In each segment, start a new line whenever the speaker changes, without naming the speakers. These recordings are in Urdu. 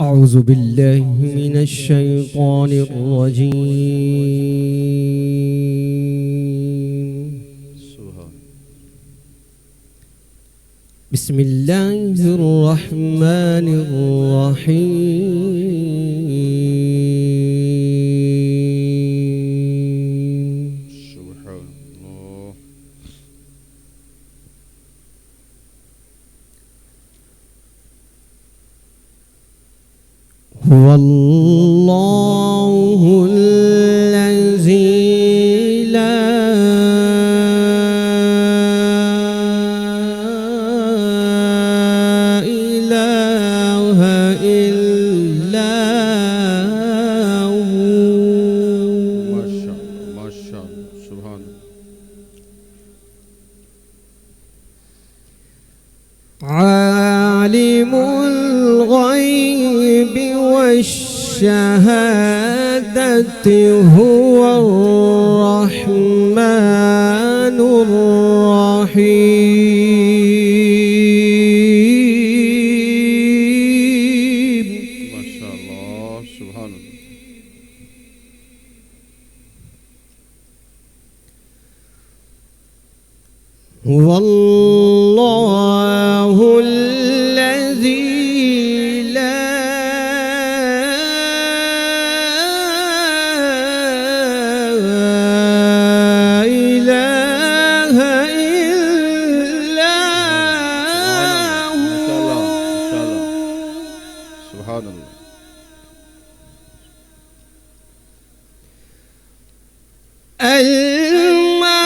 أعوذ بالله من الشيطان الرجيم بسم الله الرحمن الرحيم
سبحان الله.
هو الله الذي لا إله إلا هو
ما شاء الله ما شاء الله سبحان الله.
عالم الغيب والشهادة هو الرحمن الرحيم
ما شاء الله سبحان الله.
هو الله الذي لا الملك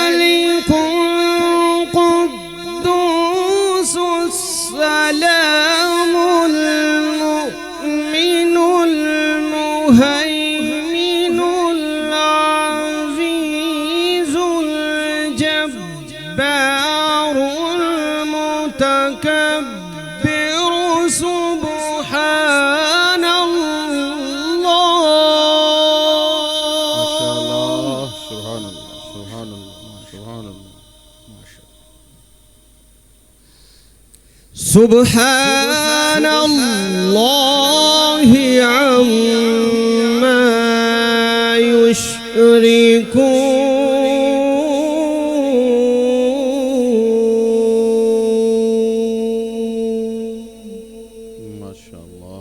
القدوس السلام المؤمن المهيمن العزيز الجبار المتكبر سبحان الله.
سبحان الله سبحان الله سبحان الله.
سبحان الله عما يشركون.
ما شاء الله.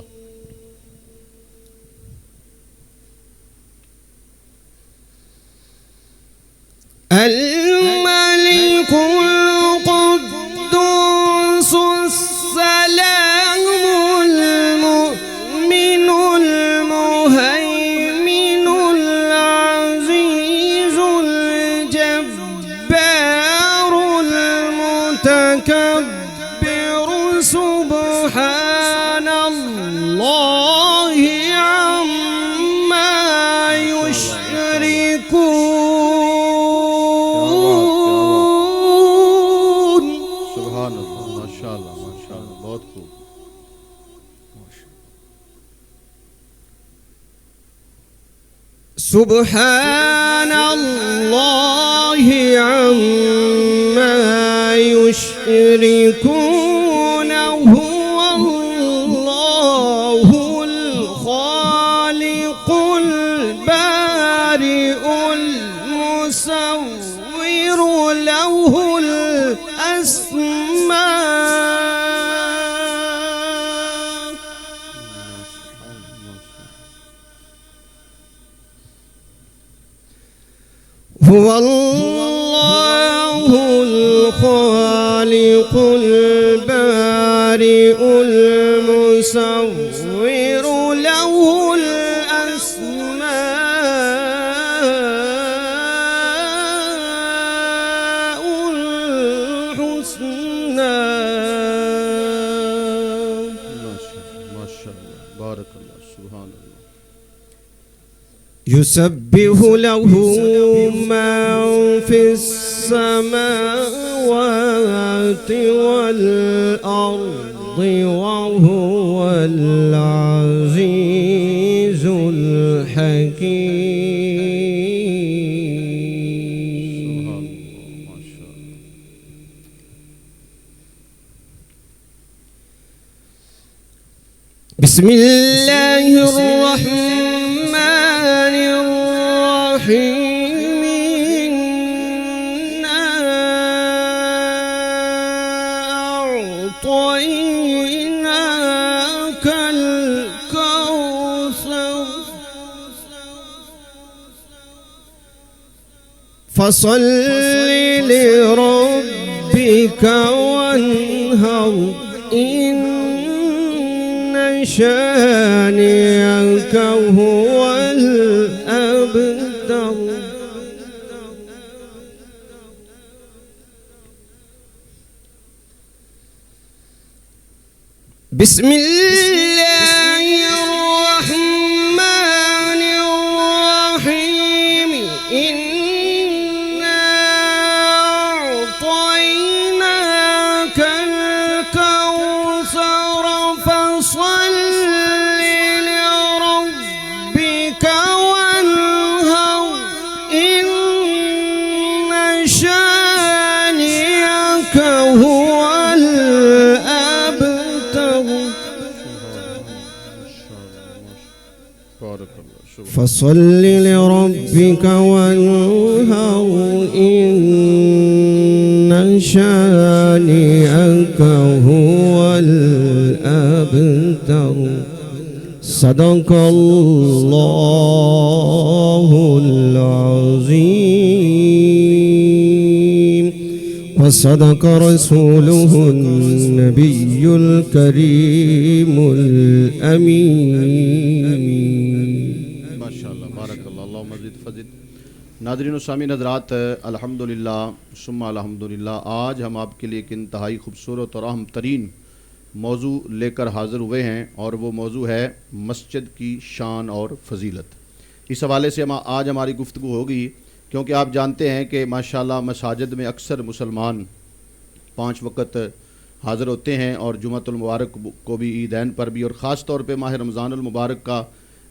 الملك القدوس السلام المؤمن المهيمن العزيز الجبار المتكبر سبحان الله عما يشركون.
سبحان اللہ. ماشاء اللہ ماشاء اللہ. بہت خوب.
سبحان الله عما يشركون. هو الله الخالق البارئ المصور له الأسماء. هو الله الخالق البارئ المصور له الأسماء الحسنى.
ما شاء الله. بارك الله. سبحان الله.
يسبح له ما في السماوات والأرض وهو العزيز الحكيم.
سبحان الله. ما شاء الله.
بسم الله الرحمن الرحيم. إنا أعطيناك الكوثر فصل لربك وانهر. إن شانئك هو الأبتر. بسم الله الرحمن الرحيم. إنا أعطيناك الكوثر فصل لربك وانهر. إن شانئك هو الأبتر.
بارك الله. شكرا.
فصل لربك وانهر. إن شانئك هو الأبتر. صدق الله العظيم وصدق رسوله النبي الكريم الأمين.
ما شاء الله. بارك الله. اللهم زد فزد. ناظرین و سامعین حضرات، الحمدللہ ثم الحمدللہ، آج ہم آپ کے لیے ایک انتہائی خوبصورت اور اہم ترین موضوع لے کر حاضر ہوئے ہیں، اور وہ موضوع ہے مسجد کی شان اور فضیلت۔ اس حوالے سے آج ہماری گفتگو ہوگی، کیونکہ آپ جانتے ہیں کہ ماشاءاللہ مساجد میں اکثر مسلمان 5 وقت حاضر ہوتے ہیں، اور جمعۃ المبارک کو بھی، عیدین پر بھی، اور خاص طور پہ ماہ رمضان المبارک کا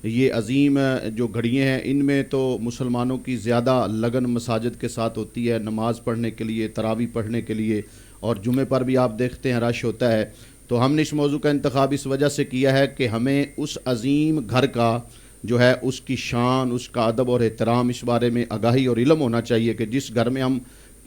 یہ عظیم جو گھڑیاں ہیں، ان میں تو مسلمانوں کی زیادہ لگن مساجد کے ساتھ ہوتی ہے، نماز پڑھنے کے لیے، تراویح پڑھنے کے لیے، اور جمعے پر بھی آپ دیکھتے ہیں رش ہوتا ہے۔ تو ہم نے اس موضوع کا انتخاب اس وجہ سے کیا ہے کہ ہمیں اس عظیم گھر کا جو ہے اس کی شان، اس کا ادب اور احترام، اس بارے میں آگاہی اور علم ہونا چاہیے کہ جس گھر میں ہم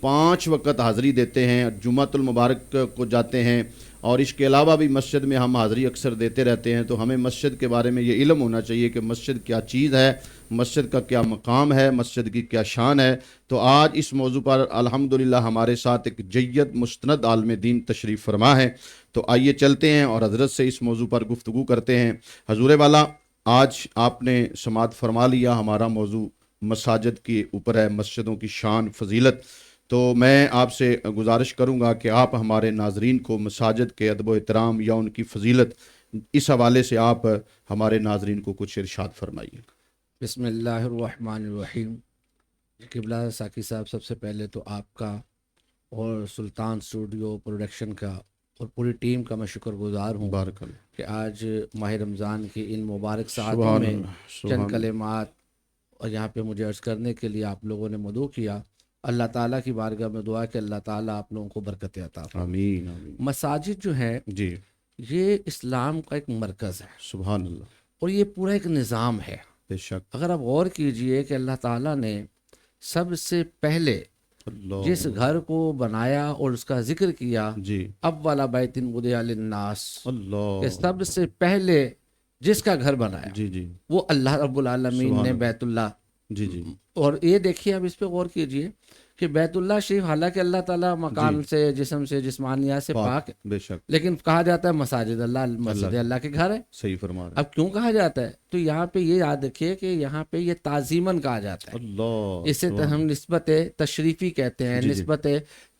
5 وقت حاضری دیتے ہیں، جمعۃ المبارک کو جاتے ہیں، اور اس کے علاوہ بھی مسجد میں ہم حاضری اکثر دیتے رہتے ہیں، تو ہمیں مسجد کے بارے میں یہ علم ہونا چاہیے کہ مسجد کیا چیز ہے، مسجد کا کیا مقام ہے، مسجد کی کیا شان ہے۔ تو آج اس موضوع پر الحمدللہ ہمارے ساتھ ایک جید مستند عالم دین تشریف فرما ہے، تو آئیے چلتے ہیں اور حضرت سے اس موضوع پر گفتگو کرتے ہیں۔ حضور والا، آج آپ نے سماعت فرما لیا، ہمارا موضوع مساجد کے اوپر ہے، مسجدوں کی شان فضیلت۔ تو میں آپ سے گزارش کروں گا کہ آپ ہمارے ناظرین کو مساجد کے ادب و احترام یا ان کی فضیلت، اس حوالے سے آپ ہمارے ناظرین کو کچھ ارشاد فرمائیے۔
بسم اللہ الرحمن الرحیم۔ قبلہ ساکی صاحب، سب سے پہلے تو آپ کا اور سلطان اسٹوڈیو پروڈکشن کا اور پوری ٹیم کا میں شکر گزار ہوں
بارک اللہ۔
کہ آج ماہ رمضان کی ان مبارک ساعتوں
سبحان
میں
اللہ، سبحان
چند
اللہ۔
کلمات اور یہاں پہ مجھے عرض کرنے کے لیے آپ لوگوں نے مدعو کیا۔ اللہ تعالیٰ کی بارگاہ میں دعا کہ اللہ تعالیٰ آپ لوگوں کو برکت عطا فرمائے۔
آمین آمین۔
مساجد جو ہے
جی،
یہ اسلام کا ایک مرکز ہے،
سبحان اللہ،
اور یہ پورا ایک نظام ہے۔
بے شک۔
اگر آپ غور کیجئے کہ اللہ تعالیٰ نے سب سے پہلے
اللہ،
جس گھر کو بنایا اور اس کا ذکر کیا،
جی،
اول بیت وضع للناس،
اللہ،
کہ سب سے پہلے جس کا گھر بنایا
جی جی،
وہ اللہ رب العالمین
سبحان
نے
اللہ۔
بیت اللہ۔
جی جی،
اور یہ دیکھیے، اب اس پہ غور کیجئے کہ بیت اللہ شریف حالانکہ اللہ تعالیٰ مکان سے، جسم سے، جسمانیات سے پاک ہے،
بے شک،
لیکن کہا جاتا ہے مساجد اللہ، مسجد اللہ کے گھر ہے۔
صحیح فرما رہے ہیں۔
اب کیوں کہا جاتا ہے؟ تو یہاں پہ یہ یاد رکھیے کہ یہاں پہ یہ تعظیماً کہا جاتا ہے۔
اللہ،
اسے ہم نسبت تشریفی کہتے ہیں،
جی جی،
نسبت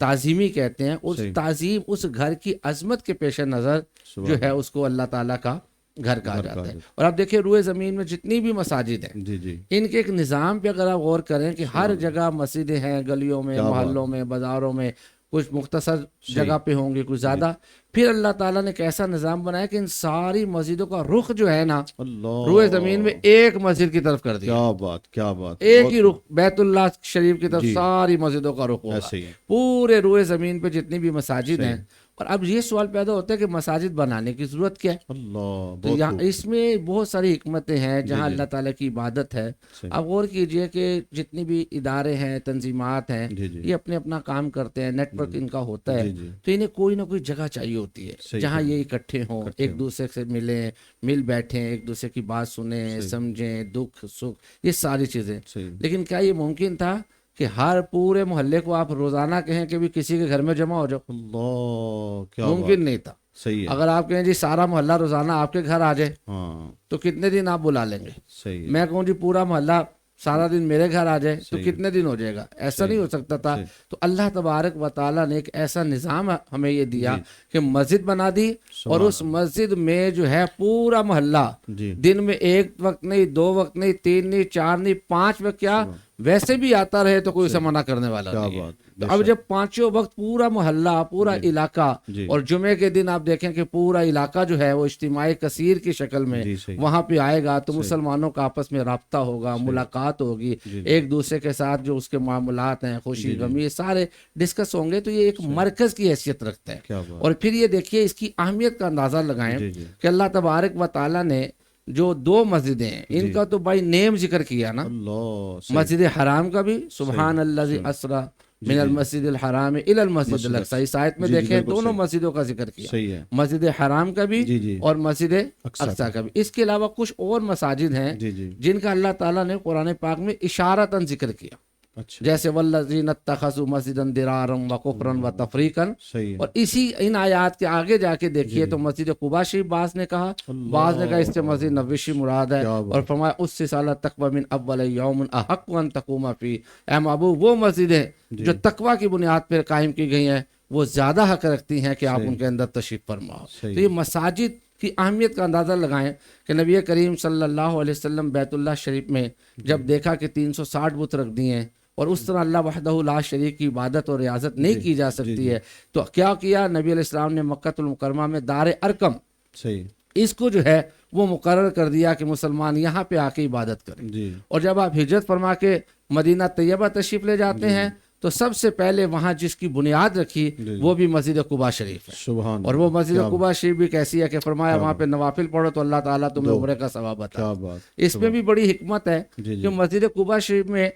تعظیمی کہتے ہیں۔ اس
صحیح۔
تعظیم، اس گھر کی عظمت کے پیش نظر جو ہے اس کو اللہ تعالیٰ کا گھر کہا
گھر
جاتا
کہا
ہے۔
جاتا
اور آپ دیکھیں روئے زمین میں جتنی بھی مساجد ہیں،
جی جی،
ان کے ایک نظام پہ اگر آپ غور کریں کہ ہر جگہ مسجدیں ہیں، گلیوں میں،
کیا بات
محلوں میں، بازاروں میں، کچھ مختصر جگہ پہ ہوں گی، کچھ زیادہ۔ پھر اللہ تعالیٰ نے کیسا نظام بنایا کہ ان ساری مسجدوں کا رخ جو ہے نا
اللہ،
روئے زمین میں ایک مسجد کی طرف کر دیا،
کیا بات، کیا بات،
ایک ہی رخ بیت اللہ شریف کی طرف
جی،
ساری مسجدوں کا رخ ہوگا،
ایسے ہی ہے۔
پورے روئے زمین پہ جتنی بھی مساجد ہیں۔ اور اب یہ سوال پیدا ہوتا ہے کہ مساجد بنانے کی ضرورت کیا ہے؟
اللہ،
تو
بہت
یہاں
خوب،
اس میں بہت ساری حکمتیں ہیں جہاں اللہ تعالیٰ کی عبادت ہے۔
صحیح۔
اب غور کیجئے کہ جتنی بھی ادارے ہیں، تنظیمات ہیں،
جی جی،
یہ اپنے اپنا کام کرتے ہیں، نیٹ ورک ان کا ہوتا ہے،
جی جی،
تو انہیں کوئی نہ کوئی جگہ چاہیے ہوتی ہے
صحیح
جہاں
ہے۔
یہ اکٹھے ہوں، ایک دوسرے سے ملیں، مل بیٹھیں، ایک دوسرے کی بات سنیں، سمجھیں، دکھ سکھ، یہ ساری چیزیں۔
صحیح،
لیکن کیا یہ ممکن تھا کہ ہر پورے محلے کو آپ روزانہ کہیں کہ بھی کسی کے گھر میں جمع ہو جاؤ؟
اللہ، کیا بات،
ممکن نہیں تھا۔
صحیح ہے،
اگر آپ کہیں جی سارا محلہ روزانہ آپ کے گھر آ جائے
ہاں،
تو کتنے دن آپ بلا لیں گے؟
صحیح ہے،
میں کہوں جی پورا محلہ سارا دن میرے گھر آ جائے تو کتنے دن ہو جائے گا؟ ایسا نہیں ہو سکتا تھا۔ تو اللہ تبارک و تعالیٰ نے ایک ایسا نظام ہمیں یہ دیا کہ مسجد بنا دی، اور اس مسجد میں جو ہے پورا محلہ
جی،
دن میں 1 وقت نہیں، 2 وقت نہیں، 3 نہیں، 4 نہیں، 5 وقت کیا ویسے بھی آتا رہے تو کوئی اسے منع کرنے والا
کیا
نہیں ہے۔
بات،
تو اب جب 5 وقت پورا محلہ، پورا علاقہ،
جی،
اور جمعے کے دن آپ دیکھیں کہ پورا علاقہ جو ہے وہ اجتماعی کثیر کی شکل میں
جی، صحیح،
وہاں پہ آئے گا، تو مسلمانوں کا آپس میں رابطہ ہوگا، ملاقات ہوگی، ایک دوسرے کے ساتھ جو اس کے معاملات ہیں، خوشی غمی، یہ سارے ڈسکس ہوں گے، تو یہ ایک مرکز کی حیثیت رکھتا ہے۔
کیا بات،
اور پھر یہ دیکھیے اس کی اہمیت کا اندازہ لگائیں
جی جی،
کہ اللہ تبارک و تعالیٰ نے جو 2 مسجدیں ہیں ان کا تو بائی نیم ذکر کیا نا،
اللہ،
مسجد حرام کا بھی سبحان الذی اسرا من المسجد الحرام الی المسجد الاقصی، اس آیت میں دیکھیں دونوں مسجدوں کا ذکر کیا،
صحیح ہے،
مسجد حرام کا بھی
جی جی،
اور مسجد اقصی کا بھی۔ اس کے علاوہ کچھ اور مساجد ہیں
جی جی،
جن کا اللہ تعالیٰ نے قرآن پاک میں اشارتاً ذکر کیا۔
اچھا
جیسے والذین اتخذوا مسجدا درارا وکفرا وتفریقا،
صحیح ہے
اور اسی ان آیات کے آگے جا کے دیکھیے تو مسجد قباء شریف بعض نے کہا، بعض نے کہا اس سے مسجد نبوی مراد ہے،
کیا بات
اور فرمایا اسس علی التقوی من اول یوم احق ان تقوم فی، اے محبوب وہ مسجدیں جو تقوی کی بنیاد پر قائم کی گئی ہیں وہ زیادہ حق رکھتی ہیں کہ آپ ان کے اندر تشریف فرماؤ۔
صحیح۔
تو یہ مساجد کی اہمیت کا اندازہ لگائیں کہ نبی کریم صلی اللہ علیہ وسلم بیت اللہ شریف میں جب دیکھا کہ 360 بت رکھ دیے ہیں اور اس طرح اللہ وحدہ لا شریک کی عبادت اور ریاضت نہیں کی جا سکتی ہے، تو کیا کیا نبی علیہ السلام نے مکہ المکرمہ میں دار ارقم
صحیح
اس کو جو ہے وہ مقرر کر دیا کہ مسلمان یہاں پہ آ کے عبادت کریں۔
جی
اور جب آپ ہجرت فرما کے مدینہ طیبہ تشریف لے جاتے ہیں تو سب سے پہلے وہاں جس کی بنیاد رکھی وہ بھی مسجد قباء شریف ہے،
سبحان
اور وہ مسجد قباء شریف بھی کیسی ہے کہ فرمایا وہاں پہ نوافل پڑھو تو اللہ تعالیٰ تمہیں عمرے کا ثواب عطا۔
کیا بات
اس میں بھی بڑی حکمت ہے کہ مسجد قباء شریف میں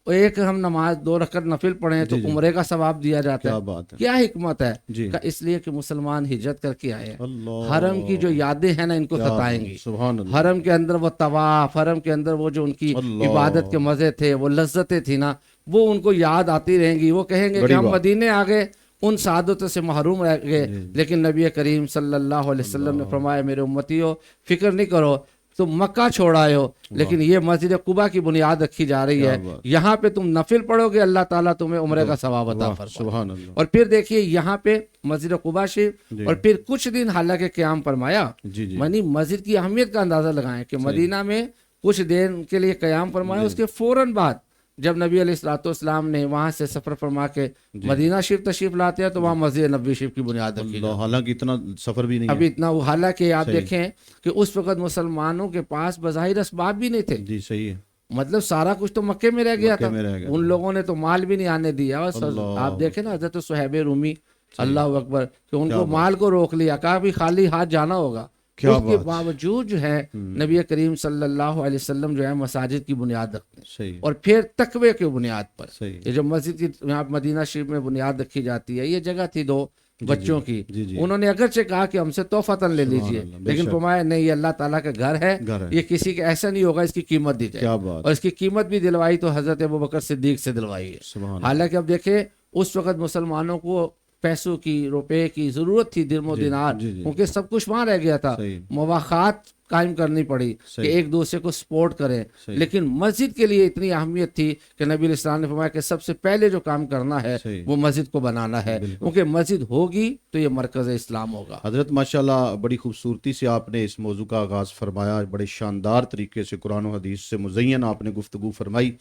ایک ہم نماز 2 رکعت نفل پڑھیں تو عمرے کا ثواب دیا جاتا
کیا
ہے۔
بات ہے
کیا حکمت ہے
جی
کہ اس لیے کہ مسلمان ہجرت کر کے آئے ہیں،
اللہ
حرم کی جو یادیں ہیں نا ان کو ستائیں گی۔
سبحان اللہ
حرم کے اندر وہ طواف، حرم کے اندر وہ جو ان کی عبادت کے مزے تھے، وہ لذتیں تھی نا، وہ ان کو یاد آتی رہیں گی۔ وہ کہیں گے کہ ہم مدینے آ گئے، ان سعادتوں سے محروم رہ گئے، لیکن نبی کریم صلی اللہ علیہ وسلم نے فرمایا میرے امتیو فکر نہیں کرو، تم مکہ چھوڑ آئے ہو لیکن یہ مسجد قباء کی بنیاد رکھی جا رہی ہے، یہاں پہ تم نفل پڑھو گے اللہ تعالیٰ تمہیں عمرے کا ثواب عطا فرمائے۔
سبحان اللہ
اور پھر دیکھیے یہاں پہ مسجد قباء شریف، اور پھر کچھ دن حالانکہ قیام فرمایا،
جی جی
یعنی مسجد کی اہمیت کا اندازہ لگائیں کہ مدینہ میں کچھ دیر کے لیے قیام فرمایا، اس کے فوراً بعد جب نبی علیہ الصلوۃ والسلام نے وہاں سے سفر فرما کے مدینہ شریف تشریف لاتے ہیں تو وہاں مسجد نبوی شریف کی بنیاد رکھی
اللہ، حالانکہ اتنا سفر بھی نہیں
ابھی اتنا، حالانکہ آپ دیکھیں کہ اس وقت مسلمانوں کے پاس بظاہر اسباب بھی نہیں تھے،
جی صحیح ہے
مطلب سارا کچھ تو مکے میں رہ گیا تھا،
میں رہ گیا
ان لوگوں نے تو مال بھی نہیں آنے دیا۔ اور آپ دیکھیں نا حضرت صہیب رومی اللہ اکبر کہ ان کو مال کو روک لیا، کہا بھی خالی ہاتھ جانا ہوگا، اس کے باوجود جو ہے نبی کریم صلی اللہ علیہ وسلم جو ہے مساجد کی بنیاد رکھتے ہیں،
صحیح
اور پھر تقوی کی بنیاد پر
صحیح
یہ جو مسجد کی یہاں مدینہ شریف میں بنیاد رکھی جاتی ہے، یہ جگہ تھی 2 بچوں کی، انہوں نے اگرچہ کہا کہ ہم سے تحفتاً لے لیجئے، لیکن فرمایا نہیں یہ اللہ تعالیٰ کا گھر ہے، یہ کسی کے ایسا نہیں ہوگا، اس کی قیمت دی جائے،
کیا بات
اور اس کی قیمت بھی دلوائی تو حضرت ابوبکر صدیق سے دلوائی ہے۔
سبحان
حالانکہ اب دیکھیں اس وقت مسلمانوں کو پیسوں کی، روپے کی ضرورت تھی، درم و دینار، کیونکہ سب کچھ وہاں رہ گیا تھا، مواخات قائم کرنی پڑی کہ ایک دوسرے کو سپورٹ کریں، لیکن مسجد کے لیے اتنی اہمیت تھی کہ نبی علیہ السلام نے فرمایا کہ سب سے پہلے جو کام کرنا ہے وہ مسجد کو بنانا ہے، کیونکہ مسجد ہوگی تو یہ مرکز اسلام ہوگا۔
حضرت ماشاءاللہ بڑی خوبصورتی سے آپ نے اس موضوع کا آغاز فرمایا، بڑے شاندار طریقے سے قرآن و حدیث سے مزین آپ نے گفتگو فرمائی،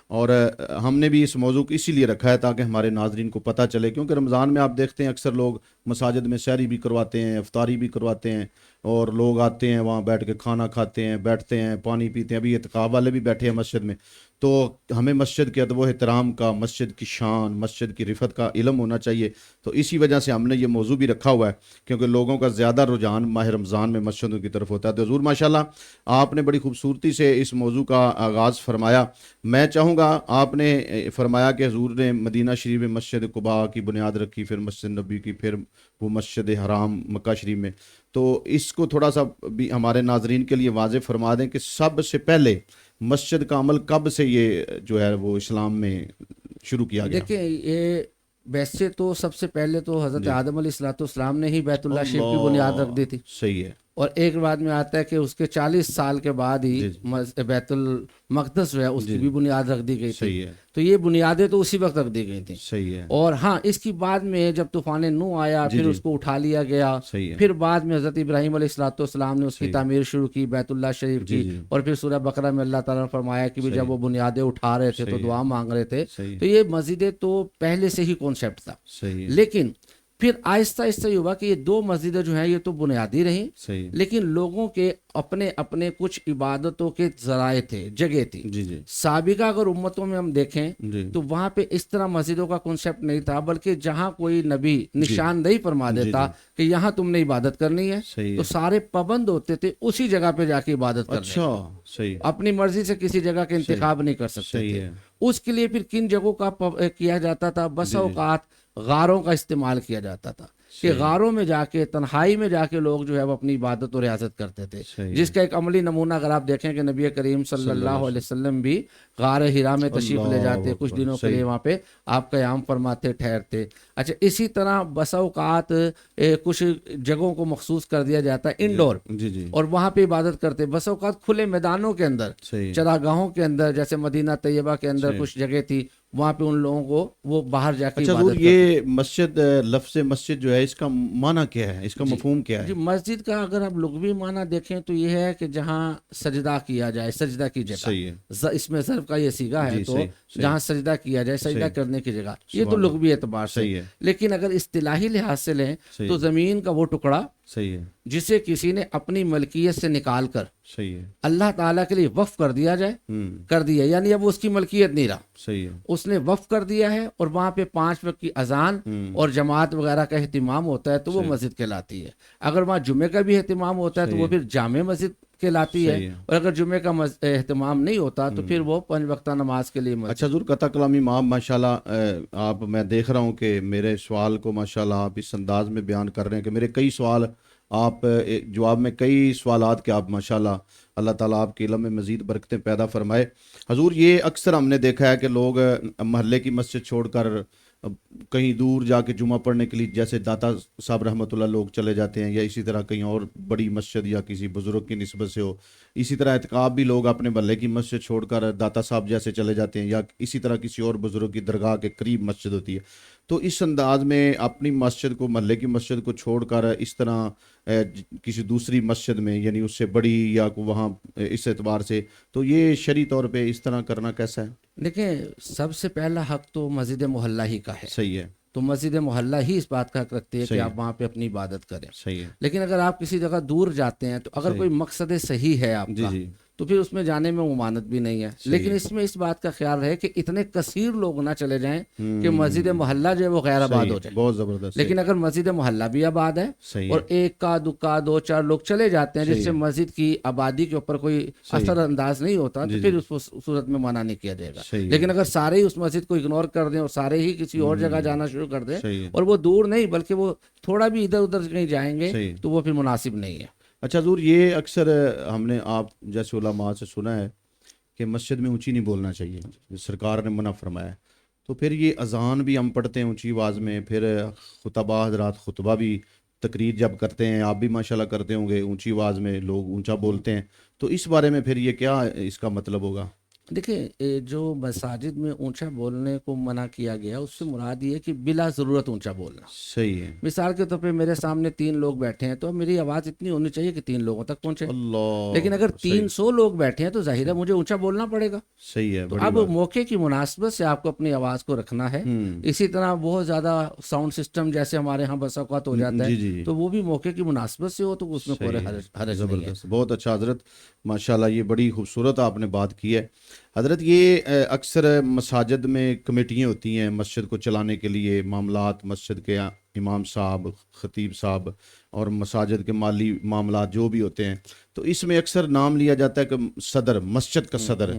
اور ہم نے بھی اس موضوع کو اسی لیے رکھا ہے تاکہ ہمارے ناظرین کو پتہ چلے، کیونکہ رمضان میں آپ دیکھتے ہیں اکثر لوگ مساجد میں سحری بھی کرواتے ہیں، افطاری بھی کرواتے ہیں، اور لوگ آتے ہیں وہاں بیٹھ کے کھانا کھاتے ہیں، بیٹھتے ہیں، پانی پیتے ہیں، ابھی اعتکاف والے بھی بیٹھے ہیں مسجد میں، تو ہمیں مسجد کے ادب و احترام کا، مسجد کی شان، مسجد کی رفت کا علم ہونا چاہیے، تو اسی وجہ سے ہم نے یہ موضوع بھی رکھا ہوا ہے، کیونکہ لوگوں کا زیادہ رجحان ماہ رمضان میں مسجدوں کی طرف ہوتا ہے۔ تو حضور ماشاءاللہ آپ نے بڑی خوبصورتی سے اس موضوع کا آغاز فرمایا۔ میں چاہوں گا، آپ نے فرمایا کہ حضور نے مدینہ شریف میں مسجد قباء کی بنیاد رکھی، پھر مسجد نبی کی، پھر وہ مسجد حرام مکہ شریف میں، تو اس کو تھوڑا سا بھی ہمارے ناظرین کے لیے واضح فرما دیں کہ سب سے پہلے مسجد کا عمل کب سے یہ جو ہے وہ اسلام میں شروع کیا گیا؟
دیکھیں یہ ویسے تو سب سے پہلے تو حضرت آدم علیہ الصلوۃ والسلام نے ہی بیت اللہ شریف کی بنیاد رکھ دی تھی،
صحیح ہے،
اور ایک بعد میں آتا ہے کہ اس کے 40 سال کے بعد ہی بیت المقدس جو ہے اس کی بھی بنیاد رکھ دی گئی تھی،
صحیح ہے،
تو یہ بنیادیں تو اسی وقت رکھ دی گئی تھیں۔
صحیح ہے،
اور ہاں اس کی بعد میں جب طوفان نوح آیا پھر اس کو اٹھا لیا گیا،
صحیح ہے،
پھر بعد میں حضرت ابراہیم علیہ الصلوۃ والسلام نے اس کی تعمیر شروع کی بیت اللہ شریف کی، اور پھر سورہ بقرہ میں اللہ تعالیٰ نے فرمایا کہ جب وہ بنیادیں اٹھا رہے تھے تو دعا مانگ رہے تھے، تو یہ مسجدیں تو پہلے سے ہی کانسیپٹ تھا،
صحیح ہے،
لیکن پھر آہستہ آہستہ یہ ہوا کہ یہ 2 مسجدیں جو ہیں یہ تو بنیادی رہیں،
صحیح،
لیکن لوگوں کے اپنے اپنے کچھ عبادتوں کے ذرائع تھے، جگہ تھی۔
جی جی
سابقہ اگر امتوں میں ہم دیکھیں
جی،
تو وہاں پہ اس طرح مسجدوں کا کنسیپٹ نہیں تھا، بلکہ جہاں کوئی نبی نشاندہی فرما دیتا کہ یہاں تم نے عبادت کرنی ہے
صحیح
تو سارے پابند ہوتے تھے اسی جگہ پہ جا کے عبادت کرنے،
اچھا، صحیح،
اپنی مرضی سے کسی جگہ کا انتخاب نہیں کر سکتے
صحیح
تھے۔
ہے،
اس کے لیے پھر کن جگہوں کا کیا جاتا تھا، بسا اوقات غاروں کا استعمال کیا جاتا تھا کہ غاروں میں جا کے تنہائی میں جا کے لوگ جو ہے وہ اپنی عبادت و ریاضت کرتے تھے، جس کا ایک عملی نمونہ اگر آپ دیکھیں کہ نبی کریم صلی اللہ علیہ وسلم بھی غار ہرا میں تشریف لے جاتے، کچھ دنوں کے لیے وہاں پہ آپ قیام فرماتے، ٹھہرتے۔ اچھا، اسی طرح بسا اوقات کچھ جگہوں کو مخصوص کر دیا جاتا ہے انڈور، اور وہاں پہ عبادت کرتے، بسا اوقات کھلے میدانوں کے اندر، چراگاہوں کے اندر، جیسے مدینہ طیبہ کے اندر کچھ جگہ تھی، وہاں پہ ان لوگوں کو وہ باہر جا کے
اچھا حضور، یہ مسجد، لفظ مسجد جو ہے اس کا معنی کیا ہے، اس کا مفہوم کیا ہے؟
جی، مسجد کا اگر آپ لغوی معنی دیکھیں تو یہ ہے کہ جہاں سجدہ کیا جائے، سجدہ کی جگہ، اس میں ظرف کا یہ صیغہ ہے، تو جہاں سجدہ کیا جائے، سجدہ کرنے کی جگہ، یہ تو لغوی اعتبار سے۔ لیکن اگر اصطلاحی لحاظ سے لیں تو زمین کا وہ ٹکڑا جسے کسی نے اپنی ملکیت سے نکال کر اللہ تعالیٰ کے لیے وقف کر دیا جائے، کر دیا، یعنی اب اس کی ملکیت نہیں رہا، اس نے وقف کر دیا ہے، اور وہاں پہ 5 وقت کی اذان اور جماعت وغیرہ کا اہتمام ہوتا ہے تو وہ مسجد کہلاتی ہے۔ اگر وہاں جمعے کا بھی اہتمام ہوتا ہے تو وہ پھر جامع مسجد کہلاتی ہے، اور اگر جمعے کا اہتمام نہیں ہوتا تو پھر وہ 5 وقتہ نماز کے لیے مسجد۔
اچھا حضور، قطع کلامی معاف، ماشاءاللہ آپ، میں دیکھ رہا ہوں کہ میرے سوال کو ماشاءاللہ آپ اس انداز میں بیان کر رہے ہیں کہ میرے کئی سوال آپ جواب میں کئی سوالات کے آپ ماشاءاللہ، اللہ تعالیٰ آپ کے علم میں مزید برکتیں پیدا فرمائے۔ حضور، یہ اکثر ہم نے دیکھا ہے کہ لوگ محلے کی مسجد چھوڑ کر کہیں دور جا کے جمعہ پڑھنے کے لیے، جیسے داتا صاحب رحمۃ اللہ لوگ چلے جاتے ہیں، یا اسی طرح کہیں اور بڑی مسجد یا کسی بزرگ کی نسبت سے ہو، اسی طرح اعتکاف بھی لوگ اپنے محلے کی مسجد چھوڑ کر داتا صاحب جیسے چلے جاتے ہیں، یا اسی طرح کسی اور بزرگ کی درگاہ کے قریب مسجد ہوتی ہے۔ تو اس انداز میں اپنی مسجد کو، محلے کی مسجد کو چھوڑ کر اس طرح کسی دوسری مسجد میں، یعنی اس سے بڑی یا وہاں، اس اعتبار سے تو یہ شرعی طور پہ اس طرح کرنا کیسا ہے؟
دیکھیں، سب سے پہلا حق تو مسجد محلہ ہی کا ہے،
صحیح ہے،
تو مسجد محلہ ہی اس بات کا حق رکھتی ہے کہ آپ وہاں پہ اپنی عبادت کریں۔
صحیح ہے،
لیکن اگر آپ کسی جگہ دور جاتے ہیں تو اگر کوئی مقصد صحیح ہے آپ کا تو پھر اس میں جانے میں ممانعت بھی نہیں ہے، لیکن اس میں اس بات کا خیال رہے کہ اتنے کثیر لوگ نہ چلے جائیں کہ مسجد محلہ جو ہے وہ غیر آباد ہو جائے۔
بہت زبردست۔
لیکن اگر مسجد محلہ بھی آباد ہے اور ایک کا دکا 2-4 لوگ چلے جاتے ہیں جس سے مسجد کی آبادی کے اوپر کوئی اثر انداز نہیں ہوتا تو پھر اس صورت میں منع نہیں کیا جائے گا۔ لیکن اگر سارے ہی اس مسجد کو اگنور کر دیں اور سارے ہی کسی اور جگہ جانا شروع کر دیں، اور وہ دور نہیں بلکہ وہ تھوڑا بھی ادھر ادھر کہیں جائیں گے تو وہ پھر مناسب نہیں ہے۔
اچھا حضور، یہ اکثر ہم نے آپ جیسے علماء سے سنا ہے کہ مسجد میں اونچی نہیں بولنا چاہیے، سرکار نے منع فرمایا ہے، تو پھر یہ اذان بھی ہم پڑھتے ہیں اونچی آواز میں، پھر خطبہ حضرات خطبہ بھی، تقریر جب کرتے ہیں آپ بھی ماشاءاللہ کرتے ہوں گے، اونچی آواز میں لوگ اونچا بولتے ہیں، تو اس بارے میں پھر یہ کیا اس کا مطلب ہوگا؟
دیکھیں، جو مساجد میں اونچا بولنے کو منع کیا گیا اس سے مراد یہ ہے کہ بلا ضرورت اونچا بولنا۔
صحیح ہے۔
مثال کے طور پہ میرے سامنے 3 لوگ بیٹھے ہیں تو میری آواز اتنی ہونی چاہیے کہ 3 لوگوں تک پہنچے، لیکن اگر 300 لوگ بیٹھے ہیں تو ظاہر ہے مجھے اونچا بولنا پڑے گا۔
صحیح ہے۔
اب موقع کی مناسبت سے آپ کو اپنی آواز کو رکھنا ہے۔ اسی طرح بہت زیادہ ساؤنڈ سسٹم جیسے ہمارے ہاں بس اوقات ہو جاتا ہے تو وہ بھی موقع کی مناسبت سے ہو تو اس میں کوئی حرج نہیں ہے۔
بہت اچھا حضرت، ماشاءاللہ یہ بڑی خوبصورت آپ نے بات کی ہے حضرت۔ یہ اکثر مساجد میں کمیٹیاں ہوتی ہیں مسجد کو چلانے کے لیے، معاملات مسجد کے امام صاحب، خطیب صاحب اور مساجد کے مالی معاملات جو بھی ہوتے ہیں، تو اس میں اکثر نام لیا جاتا ہے کہ صدر، مسجد کا صدر،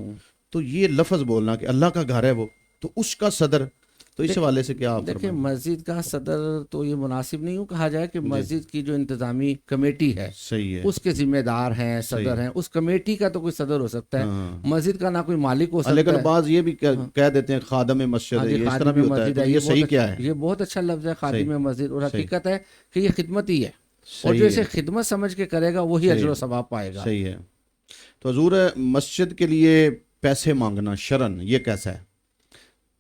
تو یہ لفظ بولنا کہ اللہ کا گھر ہے وہ، تو اس کا صدر، تو اس حوالے سے کیا آپ
دیکھیں، مسجد کا صدر تو یہ مناسب نہیں ہو کہا جائے کہ مسجد کی جو انتظامی کمیٹی ہے
صحیح ہے،
اس کے ذمہ دار ہیں، صدر ہیں، اس کمیٹی کا تو کوئی صدر ہو سکتا ہے، مسجد کا نہ کوئی مالک ہو سکتا ہے۔
لیکن بعض یہ بھی کہہ دیتے ہیں خادم مسجد ہے، اس طرح بھی ہوتا ہے، تو یہ صحیح کیا ہے؟
یہ بہت اچھا لفظ ہے خادم مسجد، اور حقیقت ہے کہ یہ خدمت ہی ہے، اور جو اسے خدمت سمجھ کے کرے گا وہی اجر و ثواب پائے گا۔
صحیح ہے۔ تو حضور، مسجد کے لیے پیسے مانگنا شرعن یہ کیسا ہے؟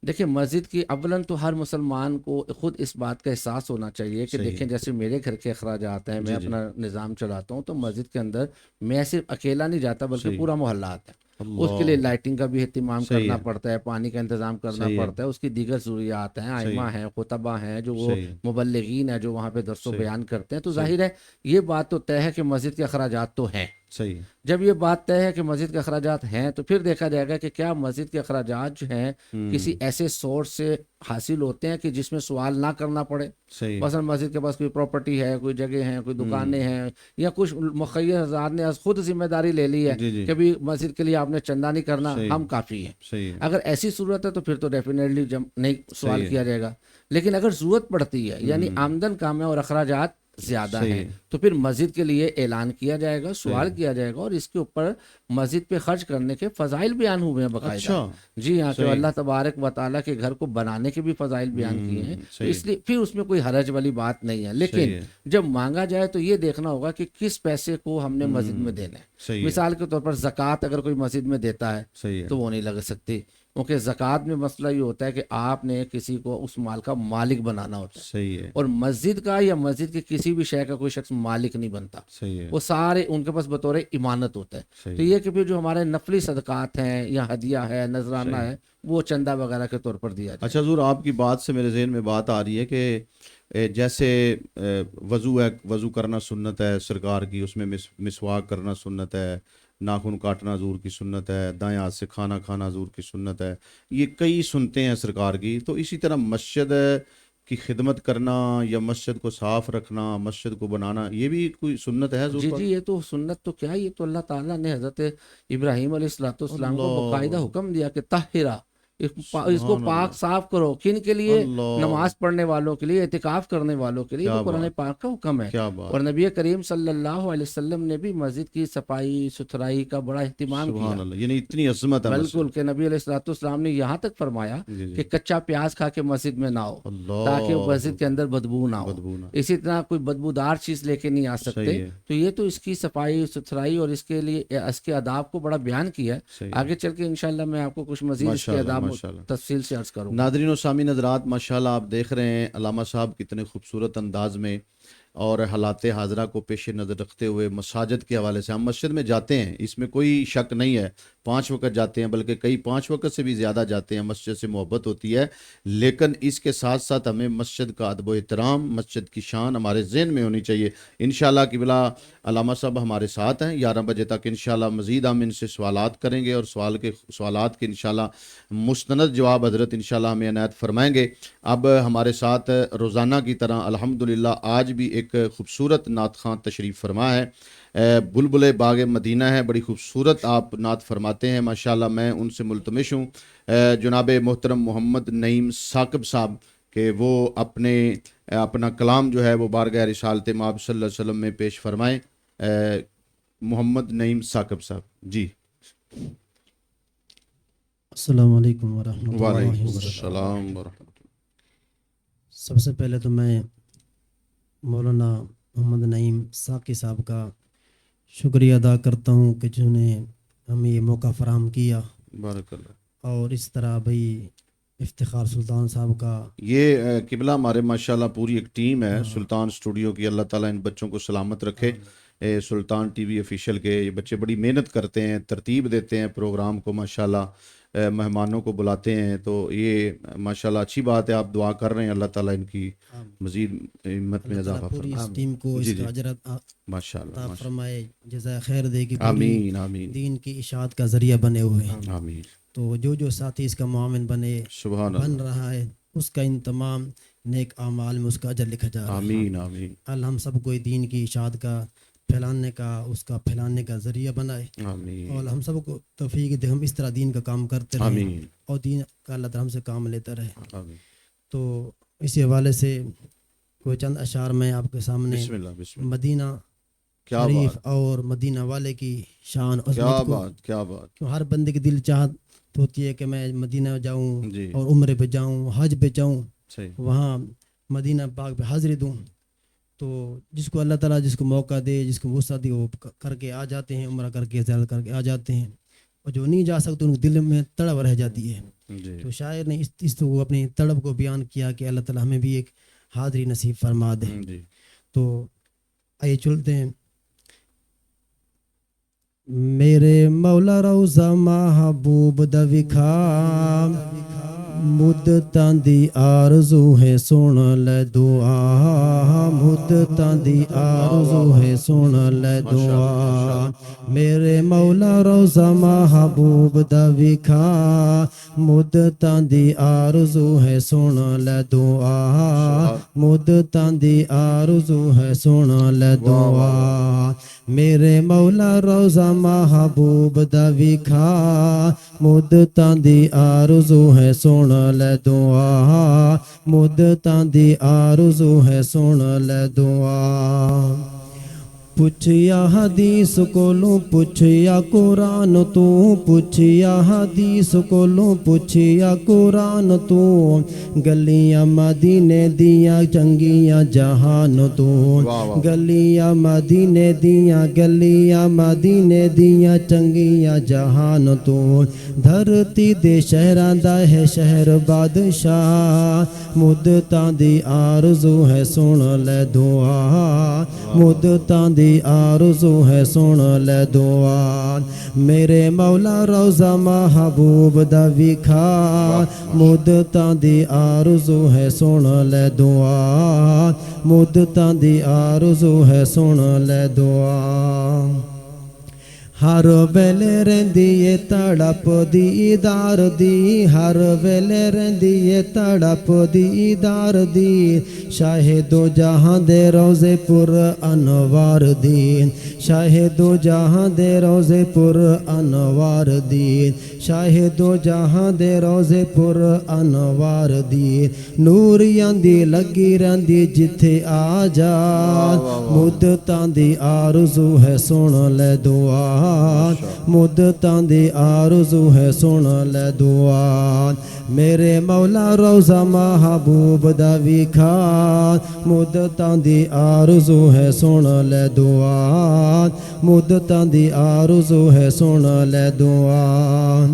دیکھیں، مسجد کی اولاً تو ہر مسلمان کو خود اس بات کا احساس ہونا چاہیے کہ دیکھیں جیسے میرے گھر کے اخراجات ہیں، میں اپنا نظام چلاتا ہوں، تو مسجد کے اندر میں صرف اکیلا نہیں جاتا بلکہ پورا محلہ آتا ہے، اس کے لیے لائٹنگ کا بھی اہتمام کرنا پڑتا ہے، پانی کا انتظام کرنا پڑتا ہے، اس کی دیگر ضروریات ہیں، ائمہ ہیں، خطبہ ہیں، جو وہ مبلغین ہیں جو وہاں پہ درس و بیان کرتے ہیں، تو ظاہر ہے یہ بات تو طے ہے کہ مسجد کے اخراجات تو ہیں،
صحیح
جب یہ بات طے ہے کہ مسجد کے اخراجات ہیں تو پھر دیکھا جائے گا کہ کیا مسجد کے اخراجات جو ہیں کسی ایسے سورس سے حاصل ہوتے ہیں کہ جس میں سوال نہ کرنا پڑے.
صحیح
مثلا مسجد کے پاس کوئی پراپرٹی ہے, کوئی جگہ ہے, کوئی دکانیں ہیں, یا کچھ مخیر حضرات نے خود ذمہ داری لے لی ہے
جی جی
کہ بھی مسجد کے لیے آپ نے چندہ نہیں کرنا, ہم کافی ہیں.
صحیح
اگر ایسی صورت ہے تو پھر تو ڈیفینیٹلی نہیں سوال کیا جائے گا. لیکن اگر ضرورت پڑتی ہے یعنی آمدن کم ہے اور اخراجات زیادہ ہیں تو پھر مسجد کے لیے اعلان کیا جائے گا, سوال کیا جائے گا, اور اس کے اوپر مسجد پہ خرچ کرنے کے فضائل بیان ہوئے ہیں باقاعدہ.
اچھا
جی ہاں, کہ اللہ تبارک و تعالیٰ کے گھر کو بنانے کے بھی فضائل بیان کیے ہیں, تو اس لیے پھر اس میں کوئی حرج والی بات نہیں ہے. لیکن جب مانگا جائے تو یہ دیکھنا ہوگا کہ کس پیسے کو ہم نے مسجد میں دینا ہے.
صحیح
مثال کے طور پر زکوٰۃ اگر کوئی مسجد میں دیتا ہے
صحیح
تو وہ نہیں لگ سکتی, کیونکہ زکوٰۃ میں مسئلہ یہ ہوتا ہے کہ آپ نے کسی کو اس مال کا مالک بنانا ہوتا ہے,
صحیح ہے
اور مسجد کا یا مسجد کی کسی بھی شے کا کوئی شخص مالک نہیں بنتا,
صحیح ہے
وہ سارے ان کے پاس بطور امانت ہوتا ہے. تو یہ کہ پھر جو ہمارے نفلی صدقات ہیں یا ہدیہ ہے, نذرانہ ہے, وہ چندہ وغیرہ کے طور پر دیا جائے.
اچھا حضور, آپ کی بات سے میرے ذہن میں بات آ رہی ہے کہ جیسے وضو ہے, وضو کرنا سنت ہے سرکار کی, اس میں مسواک کرنا سنت ہے, ناخن کاٹنا حضور کی سنت ہے, دائیں ہاتھ سے کھانا کھانا حضور کی سنت ہے, یہ کئی سنتیں ہیں سرکار کی. تو اسی طرح مسجد کی خدمت کرنا یا مسجد کو صاف رکھنا, مسجد کو بنانا, یہ بھی کوئی سنت ہے حضور
جی
پاک؟
جی, یہ تو سنت تو کیا, یہ تو اللہ تعالیٰ نے حضرت ابراہیم علیہ السلام کو باقاعدہ حکم دیا کہ طاہرہ, اس کو پاک صاف کرو. کن کے لیے؟ نماز پڑھنے والوں کے لیے, اعتکاف کرنے والوں کے لیے. تو قرآن پاک کا حکم ہے.
کیا بات,
اور نبی کریم صلی اللہ علیہ وسلم نے بھی مسجد کی صفائی ستھرائی کا بڑا اہتمام کیا.
سبحان اللہ, یعنی اتنی عظمت ہے
بالکل, کہ نبی علیہ السلام نے یہاں تک فرمایا کہ کچا پیاز کھا کے مسجد میں نہ ہو, تاکہ مسجد کے اندر بدبو نہ ہو. اسی طرح کوئی بدبودار چیز لے کے نہیں آ سکتے. تو یہ تو اس کی صفائی ستھرائی اور اس کے لیے اس کے آداب کو بڑا بیان کیا ہے. آگے چل کے انشاءاللہ میں آپ کو کچھ مزید اس کے آداب تفصیل سے عرض کروں.
ناظرین و سامعین حضرات, ماشاءاللہ آپ دیکھ رہے ہیں علامہ صاحب کتنے خوبصورت انداز میں اور حالات حاضرہ کو پیش نظر رکھتے ہوئے مساجد کے حوالے سے. ہم مسجد میں جاتے ہیں, اس میں کوئی شک نہیں ہے, 5 وقت جاتے ہیں, بلکہ کئی 5 وقت سے بھی زیادہ جاتے ہیں. مسجد سے محبت ہوتی ہے, لیکن اس کے ساتھ ساتھ ہمیں مسجد کا ادب و احترام, مسجد کی شان ہمارے ذہن میں ہونی چاہیے. انشاءاللہ کہ بلا علامہ صاحب ہمارے ساتھ ہیں 11 بجے تک. انشاءاللہ مزید ہم ان سے سوالات کریں گے, اور سوالات کے انشاءاللہ مستند جواب حضرت انشاءاللہ ہمیں عنایت فرمائیں گے. اب ہمارے ساتھ روزانہ کی طرح الحمدللہ آج بھی ایک خوبصورت نعت خواں تشریف فرما ہے. بلبل باغ مدینہ ہے, بڑی خوبصورت آپ نعت فرماتے ہیں ماشاءاللہ. میں ان سے ملتمس ہوں جناب محترم محمد نعیم ثاقب صاحب کہ وہ اپنا کلام جو ہے وہ بارگاہ رسالت مآب صلی اللہ علیہ وسلم میں پیش فرمائیں. محمد نعیم ثاقب صاحب جی.
السلام علیکم ورحمۃ اللہ
وعلیکم
وبرکاتہ.
السلام ورحمۃ اللہ.
سب سے پہلے تو میں مولانا محمد نعیم ثاقب صاحب کا شکریہ ادا کرتا ہوں کہ جنہوں نے ہمیں یہ موقع فراہم کیا,
بارک اللہ.
اور اس طرح بھائی افتخار سلطان صاحب کا.
یہ قبلہ ہمارے ماشاءاللہ پوری ایک ٹیم ہے سلطان اسٹوڈیو کی, اللہ تعالیٰ ان بچوں کو سلامت رکھے. سلطان ٹی وی آفیشیل کے یہ بچے بڑی محنت کرتے ہیں, ترتیب دیتے ہیں پروگرام کو ماشاءاللہ, مہمانوں کو بلاتے ہیں. تو یہ ماشاءاللہ اچھی بات ہے, آپ دعا کر رہے ہیں اللہ تعالیٰ ان کی مزید ہمت میں اضافہ
پوری
فرمائے.
اس ٹیم کو اس کا اجر
ماشاءاللہ
عطا فرمائے, جزائے خیر دے کہ
آمین آمین
دین کی اشاعت کا ذریعہ بنے ہوئے ہیں.
آمین.
تو جو ساتھی اس کا معاون بنے
سبحان
بن
اللہ.
رہا ہے, اس کا ان تمام نیک اعمال میں اس کا اجر لکھا جا رہا ہے.
آمین آمین
اللہ ہم سب کو دین کی اشاعت کا پھیلانے کا, اس کا پھیلانے کا ذریعہ بنائے,
آمین
اور ہم سب کو توفیق دے ہم اس طرح دین کا کام کرتے رہیں,
آمین
اور دین کا اللہ تعالیٰ ہم سے کام لیتا رہے.
آمین.
تو اسی حوالے سے کوئی چند اشعار میں آپ کے سامنے
بسم اللہ بسم اللہ.
مدینہ
کیا
شریف
بات,
اور مدینہ والے کی شان
کیا
عظمت کو,
بات, کیا بات.
کیوں ہر بندے کی دل چاہت ہوتی ہے کہ میں مدینہ جاؤں
جی
اور عمرے پہ جاؤں, حج پہ جاؤں,
صحیح.
وہاں مدینہ پاک پہ حاضری دوں. تو جس کو اللہ تعالیٰ جس کو موقع دے, جس کو وسعت دے, وہ کر کے آ جاتے ہیں, عمرہ کر کے زیارت کر کے آ جاتے ہیں. اور جو نہیں جا سکتے ان کے دل میں تڑپ رہ جاتی ہے.
جی
تو شاعر نے اس کو اپنی تڑپ کو بیان کیا کہ اللہ تعالیٰ ہمیں بھی ایک حاضری نصیب فرما دے.
جی.
تو آئیے چلتے ہیں. میرے مولا روزہ محبوب دا وکھا, ਮੁੱਦਤਾਂ ਦੀ ਆਰਜ਼ੂ ਹੈ ਸੁਣ ਲੈ ਦੁਆ ਮੁੱਦਤਾਂ ਦੀ ਆਰਜ਼ੂ ਹੈ ਸੁਣ ਲੈ ਦੁਆ ਮੇਰੇ ਮੌਲਾ ਰੋਜ਼ਾ ਮਹਬੂਬ ਦਾ ਵਿਖਾ ਮੁੱਦਤਾਂ ਦੀ ਆਰਜ਼ੂ ਹੈ ਸੁਣ ਲੈ ਦੁਆ ਮੁੱਦਤਾਂ ਦੀ ਆਰਜ਼ੂ ਹੈ ਸੁਣ ਲੈ ਦੁਆ ਮੇਰੇ ਮੌਲਾ ਰੋਜ਼ਾ ਮਹਬੂਬ ਦਾ ਵਿਖਾ ਮੁੱਦਤਾਂ ਦੀ ਆਰਜ਼ੂ ਹੈ ਸੁਣ ਲੈ ਦੁਆ ਮੁੱਦਤਾਂ ਦੀ ਆਰਜ਼ੂ ਹੈ ਸੁਣ ਲੈ ਦੁਆ ਪੁੱਛਿਆ ਹਦੀਸ ਕੋਲੋਂ ਪੁੱਛਿਆ ਕੁਰਾਨ ਤੂੰ ਪੁੱਛਿਆ ਹਦੀਸ ਕੋਲੋਂ ਪੁੱਛਿਆ ਕੁਰਾਨ ਤੂੰ ਗਲੀਆਂ ਮਦੀਨੇ ਦੀਆਂ ਚੰਗੀਆਂ ਜਹਾਨ ਤੂੰ ਗਲੀਆਂ ਮਦੀਨੇ ਦੀਆਂ ਗਲੀਆਂ ਮਦੀਨੇ ਦੀਆਂ ਚੰਗੀਆਂ ਜਹਾਨ ਤੂੰ ਧਰਤੀ ਦੇ ਸ਼ਹਿਰਾਂ ਦਾ ਹੈ ਸ਼ਹਿਰ ਬਾਦਸ਼ਾਹ ਮੁੱਦਤਾਂ ਦੀ ਆਰਜ਼ੂ ਹੈ ਸੁਣ ਲੈ ਦੁਆ ਮੁੱਦਤਾਂ ਦੀ ਆਰਜ਼ੂ ਹੈ ਸੁਣ ਲੈ ਦੁਆ ਮੇਰੇ ਮੌਲਾ ਰੋਜ਼ਾ ਮਹਬੂਬ ਦਾ ਵਿਖਾ ਮੁੱਦਤਾਂ ਦੀ ਆਰਜ਼ੂ ਹੈ ਸੁਣ ਲੈ ਦੁਆ ਮੁੱਦਤਾਂ ਦੀ ਆਰਜ਼ੂ ਹੈ ਸੁਣ ਲੈ ਦੁਆ ਹਰ ਵੇਲੇ ਰਹਿੰਦੀ ਏ ਤੜਪ ਦੀਦਾਰ ਦੀ ਹਰ ਵੇਲੇ ਰਹਿੰਦੀ ਏ ਤੜਪ ਦੀਦਾਰ ਦੀ ਸ਼ਾਹੇ ਦੋ ਜਹਾਂ ਦੇ ਰੋਜ਼ੇ ਪੁਰ ਅਨਵਾਰ ਦੀ ਸ਼ਾਹੇ ਦੋ ਜਹਾਂ ਦੇ ਰੋਜ਼ੇ ਪੁਰ ਅਨਵਾਰ ਦੀ ਸ਼ਾਹੇ ਦੋ ਜਹਾਂ ਦੇ ਰੋਜ਼ੇ ਪੁਰ ਅਨਵਾਰ ਦੀ ਨੂਰੀਆਂ ਦੀ ਲੱਗੀ ਰਹਿੰਦੀ ਜਿੱਥੇ ਆ ਜਾ ਮੁੱਦਤਾਂ ਦੀ ਆਰਜ਼ੂ ਹੈ ਸੁਣ ਲੈ ਦੁਆ ਮੁੱਦਤਾਂ ਦੀ ਆਰਜ਼ੂ ਹੈ ਸੁਣ ਲੈ ਦੁਆ ਮੇਰੇ ਮੌਲਾ ਰੋਜ਼ਾ ਮਹਬੂਬ ਦਾ ਵਿਖਾ ਮੁੱਦਤਾਂ ਦੀ ਆਰਜ਼ੂ ਹੈ ਸੁਣ ਲੈ ਦੁਆ ਮੁੱਦਤਾਂ ਦੀ ਆਰਜ਼ੂ ਹੈ ਸੁਣ ਲੈ ਦੁਆ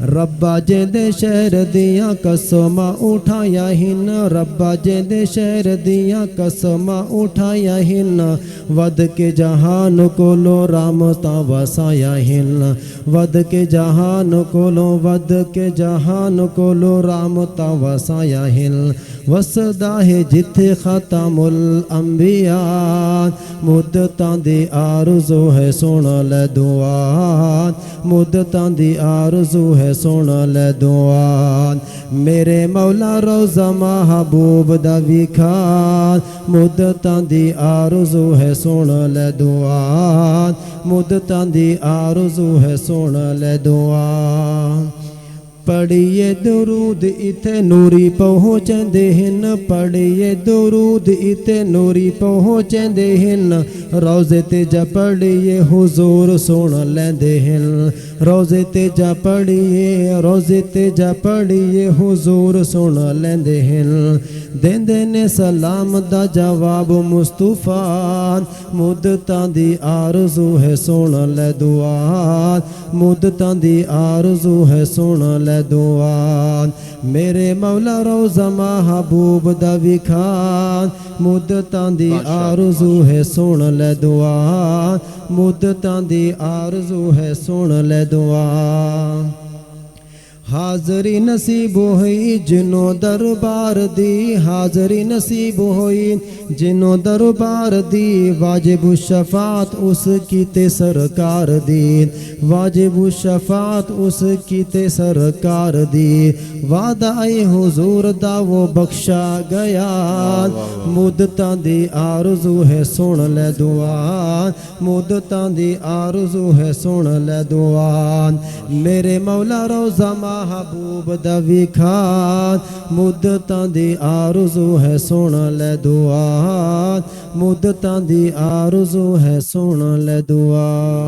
ਰੱਬਾ ਜਿਹਦੇ ਸ਼ਹਿਰ ਦੀਆਂ ਕਸਮਾਂ ਉਠਾਇਆ ਹਨ ਰੱਬਾ ਜਿਹਦੇ ਸ਼ਹਿਰ ਦੀਆਂ ਕਸਮਾਂ ਉਠਾਇਆ ਹਨ ਵਧ ਕੇ ਜਹਾਨ ਕੋਲੋਂ ਰਹਿਮਤਾਂ ਵਸਾਇਆ ਹਨ ਵਧ ਕੇ ਜਹਾਨ ਕੋਲੋਂ ਵਧ ਕੇ ਜਹਾਨ ਕੋਲੋਂ ਰਹਿਮਤਾਂ ਵਸਾਇਆ ਹਨ ਵਸਦਾ ਹੈ ਜਿੱਥੇ ਖਤਮੁਲ ਅੰਬਿਆ ਮੁੱਦਤਾਂ ਦੀ ਆਰਜ਼ੂ ਹੈ ਸੁਣ ਲੈ ਦੁਆ ਮੁੱਦਤਾਂ ਦੀ ਆਰਜ਼ੂ ਹੈ ਸੁਣ ਲੈ ਦੁਆ ਮੇਰੇ ਮੌਲਾ ਰੋਜ਼ਾ ਮਹਬੂਬ ਦਾ ਵਿਖਾ ਮੁੱਦਤਾਂ ਦੀ ਆਰਜ਼ੂ ਹੈ ਸੁਣ ਲੈ ਦੁਆ ਮੁੱਦਤਾਂ ਦੀ ਆਰਜ਼ੂ ਹੈ ਸੁਣ ਲੈ ਦੁਆ ਪੜੀਏ ਦਰੂਦ ਇਥੇ ਨੂਰੀ ਪਹੁੰਚਦੇ ਹਨ ਪੜੀਏ ਦਰੂਦ ਇਥੇ ਨੂਰੀ ਪਹੁੰਚਦੇ ਹਨ ਰੋਜ਼ੇ ਤੇ ਜਾ ਪੜੀਏ ਹੁਜ਼ੂਰ ਸੁਣ ਲੈਂਦੇ ਹਨ ਰੋਜ਼ੇ ਤੇ ਜਾ ਪੜੀਏ ਰੋਜ਼ੇ ਤੇ ਜਾ ਪੜੀਏ ਹੁਜ਼ੂਰ ਸੁਣ ਲੈਂਦੇ ਹਨ ਦਿੰਦੇ ਨੇ ਸਲਾਮ ਦਾ ਜਵਾਬ ਮੁਸਤਫਾ ਮੁੱਦਤਾਂ ਦੀ ਆਰਜ਼ੂ ਹੈ ਸੁਣ ਲੈ ਦੁਆ ਮੁੱਦਤਾਂ ਦੀ ਆਰਜ਼ੂ ਹੈ ਸੁਣ ਲੈ ਦੁਆ ਮੇਰੇ ਮੌਲਾ ਰੋਜ਼ਾ ਮਹਬੂਬ ਦਾ ਵਿਖਾ ਮੁੱਦਤਾਂ ਦੀ ਆਰਜ਼ੂ ਹੈ ਸੁਣ ਲੈ ਦੁਆ ਮੁੱਦਤਾਂ ਦੀ ਆਰਜ਼ੂ ਹੈ ਸੁਣ ਲੈ ਦੁਆ ਹਾਜ਼ਰੀ ਨਸੀਬ ਹੋਈ ਜਿਨੋਂ ਦਰਬਾਰ ਦੀ ਹਾਜ਼ਰੀ ਨਸੀਬ ਹੋਈ ਜਿਨੋਂ ਦਰਬਾਰ ਦੀ ਵਾਜਿਬ ਸ਼ਫਾਤ ਉਸ ਕੀਤੇ ਸਰਕਾਰ ਦੀ ਵਾਜਿਬ ਸ਼ਫਾਤ ਉਸ ਕੀਤੇ ਸਰਕਾਰ ਦੀ ਵਾਦਾ ਏ ਹੁਜ਼ੂਰ ਦਾ ਉਹ ਬਖਸ਼ਾ ਗਿਆ ਮੁੱਦਤਾਂ ਦੀ ਆਰਜ਼ੂ ਹੈ ਸੁਣ ਲੈ ਦੁਆ ਮੁੱਦਤਾਂ ਦੀ ਆਰਜ਼ੂ ਹੈ ਸੁਣ ਲੈ ਦੁਆ ਮੇਰੇ ਮੌਲਾ ਰੋਜ਼ਾ ਮਹਬੂਬ ਦਾ ਵਿਖਾ ਮੁੱਦਤਾਂ ਦੀ ਆਰਜ਼ੂ ਹੈ ਸੁਣ ਲੈ ਦੁਆ ਮੁੱਦਤਾਂ ਦੀ ਆਰਜ਼ੂ ਹੈ ਸੁਣ ਲੈ ਦੁਆ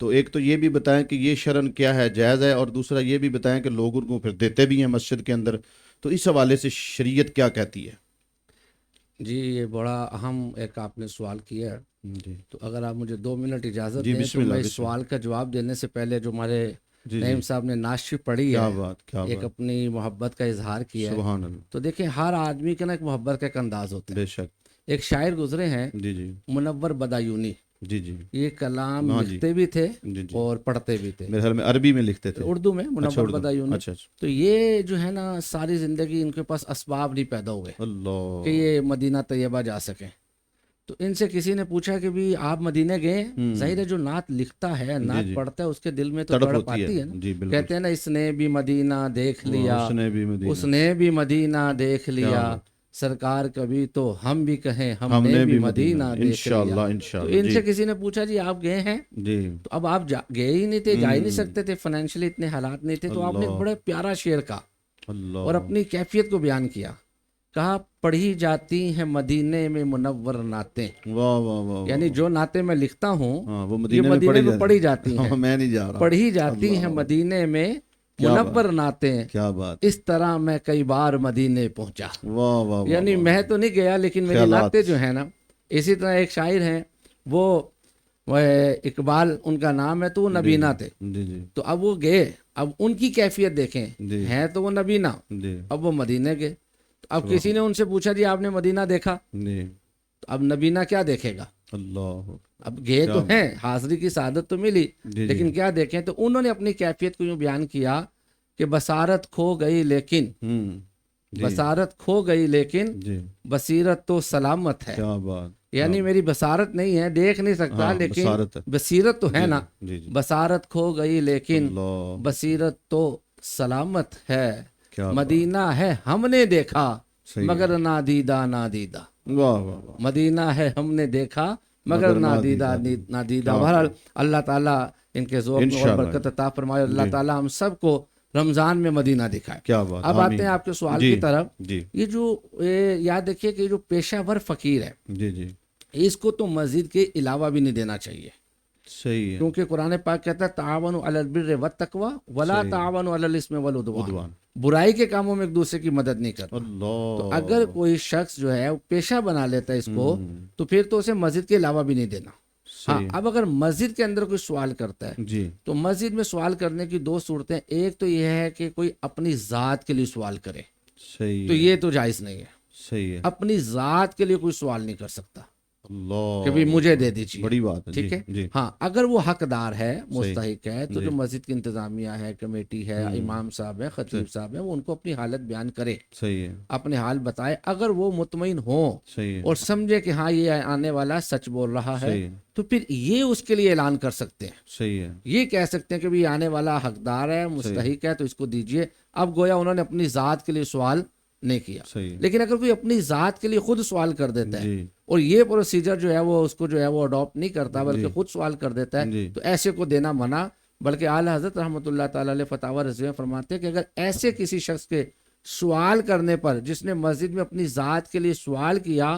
تو ایک تو یہ بھی بتائیں کہ یہ شرن کیا ہے، جائز ہے، اور دوسرا یہ بھی بتائیں کہ لوگ ان کو پھر دیتے بھی ہیں مسجد کے اندر، تو اس حوالے سے شریعت کیا کہتی ہے؟
جی یہ بڑا اہم ایک آپ نے سوال کیا ہے،
جی
تو اگر آپ مجھے 2 منٹ اجازت
جی،
دیں
بسم
تو
اللہ،
میں اس
بسم اللہ۔
سوال کا جواب دینے سے پہلے جو ہمارے
جی جی،
نعیم صاحب نے نعت شریف پڑھی
کیا
ہے،
بات، کیا
ایک
بات،
اپنی محبت کا اظہار کیا ہے،
سبحان اللہ،
تو دیکھیں ہر آدمی کا نا ایک محبت کا ایک انداز ہوتا ہے۔
بے شک،
ایک شاعر گزرے ہیں
جی جی
منور بدایونی،
جی جی،
یہ کلام
ہاں جی،
لکھتے بھی تھے
جی جی،
اور پڑھتے بھی تھے،
میرے خیال میں عربی میں لکھتے تھے،
اردو میں
اچھا
منور
اردو،
بدایونی۔
اچھا اچھا،
تو یہ جو ہے نا ساری زندگی ان کے پاس اسباب نہیں پیدا ہوئے
اللہ،
کہ یہ مدینہ طیبہ جا سکیں، تو ان سے کسی نے پوچھا کہ بھی آپ مدینے گئے؟ ظاہر ہے جو نعت لکھتا ہے، نعت
جی،
پڑھتا ہے، اس کے دل میں تو
تڑپ
تڑپ
ہوتی
آتی
ہے،
ہے نا۔
جی بالکل،
کہتے ہیں نا اس نے بھی مدینہ دیکھ لیا،
اس نے بھی مدینہ،
اس نے بھی مدینہ دیکھ
کیا
لیا،
بات،
سرکار کبھی تو ہم بھی کہیں
ہم نے بھی
مدینہ دیکھ
انشاءاللہ
لیا۔ تو
انشاءاللہ،
ان
جی
سے کسی نے پوچھا جی آپ گئے ہیں؟
جی،
تو اب آپ گئے ہی نہیں تھے، جا ہی نہیں سکتے تھے، فائنینشلی اتنے حالات نہیں تھے، تو آپ نے ایک
اللہ،
بڑے پیارا شعر کہا
اللہ،
اور اپنی کیفیت کو بیان کیا، کہا پڑھی جاتی ہیں مدینے میں منور نعتیں،
واہ واہ واہ،
یعنی جو نعتیں میں لکھتا ہوں
ہاں وہ
یہ مدینے میں پڑھی
جاتی
جاتی ہیں،
میں نہیں جا رہا،
پڑھی جاتی
اللہ،
ہیں مدینے میں
کیا
منور نعتیں،
کیا بات،
اس طرح میں کئی بار مدینے پہنچا۔
واہ واہ،
یعنی میں تو نہیں گیا لیکن میری
خیالات،
نعتیں جو ہیں نا، اسی طرح ایک شاعر ہیں وہ اقبال ان کا نام ہے، تو وہ نبینا تھے،
جی جی
تو اب وہ گئے، اب ان کی کیفیت دیکھیں،
جی
ہیں تو وہ نبینا،
جی
اب وہ مدینے گئے، تو اب کسی نے ان سے پوچھا جی آپ نے مدینہ دیکھا؟
جی،
تو اب نبینا کیا دیکھے گا؟
اللہ،
اب گئے تو ہیں، حاضری کی سعادت تو ملی،
جی
لیکن کیا دیکھیں؟ تو انہوں نے اپنی کیفیت کو یوں بیان کیا کہ بصارت کھو گئی لیکن،
جی
بصارت کھو گئی لیکن
جی،
بصیرت تو سلامت ہے،
کیا بات،
یعنی میری بصارت نہیں ہے، دیکھ نہیں سکتا،
ہاں
لیکن
بصارت ہے،
بصیرت تو ہے نا،
جی جی،
بصارت کھو گئی لیکن
اللہ،
بصیرت تو سلامت ہے،
کیا بات،
مدینہ ہے ہم نے دیکھا
صحیح ہے،
مگر نادیدہ نادیدہ،
واہ واہ واہ،
مدینہ ہے ہم نے دیکھا مگر نادیدہ نادیدہ۔ بہرحال اللہ تعالیٰ ان کے ذوق میں اور
انشاءاللہ،
برکت عطا فرمائے، اللہ تعالیٰ ہم سب کو رمضان میں مدینہ دکھائے۔
کیا بات،
اب آتے
آمین،
ہیں آپ کے سوال
جی
کی طرف،
جی
یہ جو یاد رکھیے کہ جو پیشہ ور فقیر ہے
جی جی،
اس کو تو مسجد کے علاوہ بھی نہیں دینا چاہیے،
صحیح ہے،
کیونکہ قرآن پاک کہتا ہے تعاونوا علی البر والتقوی ولا تعاونوا علی الاثم والعدوان،
عدوان،
برائی کے کاموں میں ایک دوسرے کی مدد نہیں کرتا۔
اللہ،
تو اگر کوئی شخص جو ہے وہ پیشہ بنا لیتا ہے اس کو، تو پھر تو اسے مسجد کے علاوہ بھی نہیں دینا۔ ہاں
صحیح،
اب اگر مسجد کے اندر کوئی سوال کرتا ہے
جی
تو مسجد میں سوال کرنے کی 2 صورتیں، ایک تو یہ ہے کہ کوئی اپنی ذات کے لیے سوال کرے،
صحیح
تو یہ تو جائز نہیں ہے،
صحیح ہے،
اپنی ذات کے لیے کوئی سوال نہیں کر سکتا
اللہ،
کہ بھی مجھے دے دیجیے،
بڑی بات ہے،
ٹھیک ہے۔
جی
ہاں اگر وہ حقدار ہے، مستحق ہے، تو
جی،
جو مسجد کی انتظامیہ ہے، کمیٹی ہے، امام صاحب ہے، خطیب صاحب ہے، وہ ان کو اپنی حالت بیان کرے،
صحیح ہے،
اپنے حال بتائے، اگر وہ مطمئن ہوں
صحیح ہے،
اور سمجھے کہ ہاں یہ آنے والا سچ بول رہا ہے،
صحیح ہے،
تو پھر یہ اس کے لیے اعلان کر سکتے ہیں،
صحیح ہے،
یہ کہہ سکتے ہیں کہ بھی آنے والا حقدار ہے، مستحق ہے، تو اس کو دیجئے۔ اب گویا انہوں نے اپنی ذات کے لیے سوال نہیں کیا،
صحیح ہے،
لیکن اگر کوئی اپنی ذات کے لیے خود سوال کر دیتا ہے
جی
اور یہ پروسیجر جو ہے وہ اس کو جو ہے وہ اڈاپٹ نہیں کرتا بلکہ خود سوال کر دیتا ہے،
جی،
تو ایسے کو دینا منع، بلکہ اعلیٰ حضرت رحمۃ اللہ تعالی علیہ فتاوی رضویہ فرماتے ہیں کہ اگر ایسے کسی شخص کے سوال کرنے پر، جس نے مسجد میں اپنی ذات کے لیے سوال کیا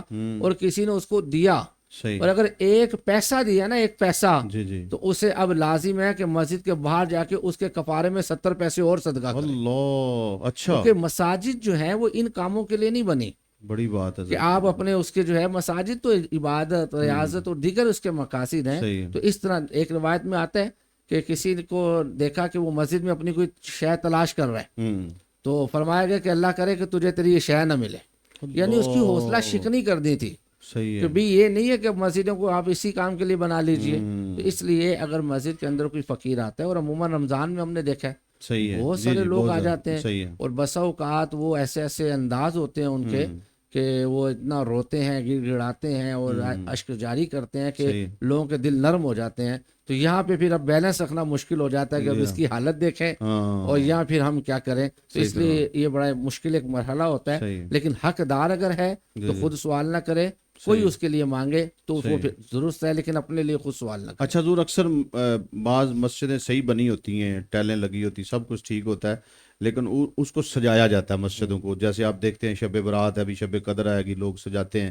اور کسی نے اس کو دیا،
صحیح،
اور اگر 1 پیسہ دیا نا، 1 پیسہ،
جی جی،
تو اسے اب لازم ہے کہ مسجد کے باہر جا کے اس کے کفارے میں 70 پیسے اور صدقہ کرے،
اللہ، اچھا،
کیونکہ مساجد جو ہے وہ ان کاموں کے لیے نہیں بنی
بڑی بات ہے،
کہ آپ اپنے اس کے جو ہے، مساجد تو عبادت، ریاضت اور دیگر اس کے مقاصد ہیں۔
صحیح ہے،
تو اس طرح ایک روایت میں آتا ہے کہ کسی کو دیکھا کہ وہ مسجد میں اپنی کوئی شے تلاش کر رہا ہے، تو فرمایا گیا کہ اللہ کرے کہ تجھے تیری یہ شے نہ ملے، یعنی اس کی حوصلہ شکنی کر دی تھی
صحیح
کہ
ہے،
بھی یہ نہیں ہے کہ مسجدوں کو آپ اسی کام کے لیے بنا لیجئے۔ تو اس لیے اگر مسجد کے اندر کوئی فقیر آتا ہے، اور عموماً رمضان میں ہم نے دیکھا ہے
صحیح ہے،
بہت
جی
سارے
جی،
لوگ
بہت
آ
زیادہ،
جاتے ہیں،
صحیح ہے،
اور بسا اوقات وہ ایسے ایسے انداز ہوتے ہیں ان کے کہ وہ اتنا روتے ہیں، گڑ گڑاتے ہیں اور اشک جاری کرتے ہیں کہ
صحیح،
لوگوں کے دل نرم ہو جاتے ہیں، تو یہاں پہ پھر اب بیلنس رکھنا مشکل ہو جاتا ہے کہ اب اس کی حالت دیکھیں
ہاں،
اور یہاں پھر ہم کیا کریں، تو اس لیے یہ بڑا مشکل ایک مرحلہ ہوتا ہے،
صحیح،
لیکن حقدار اگر ہے تو خود سوال نہ کرے، کوئی اس کے لیے مانگے تو وہ پھر درست ہے، لیکن اپنے لیے خود سوال نہ کرے۔
اچھا حضور، اکثر بعض مسجدیں صحیح بنی ہوتی ہیں، ٹیلیں لگی ہوتی، سب کچھ ٹھیک ہوتا ہے، لیکن اس کو سجایا جاتا ہے مسجدوں کو، جیسے آپ دیکھتے ہیں شب برات ہے، ابھی شب قدر آئے گی، لوگ سجاتے ہیں،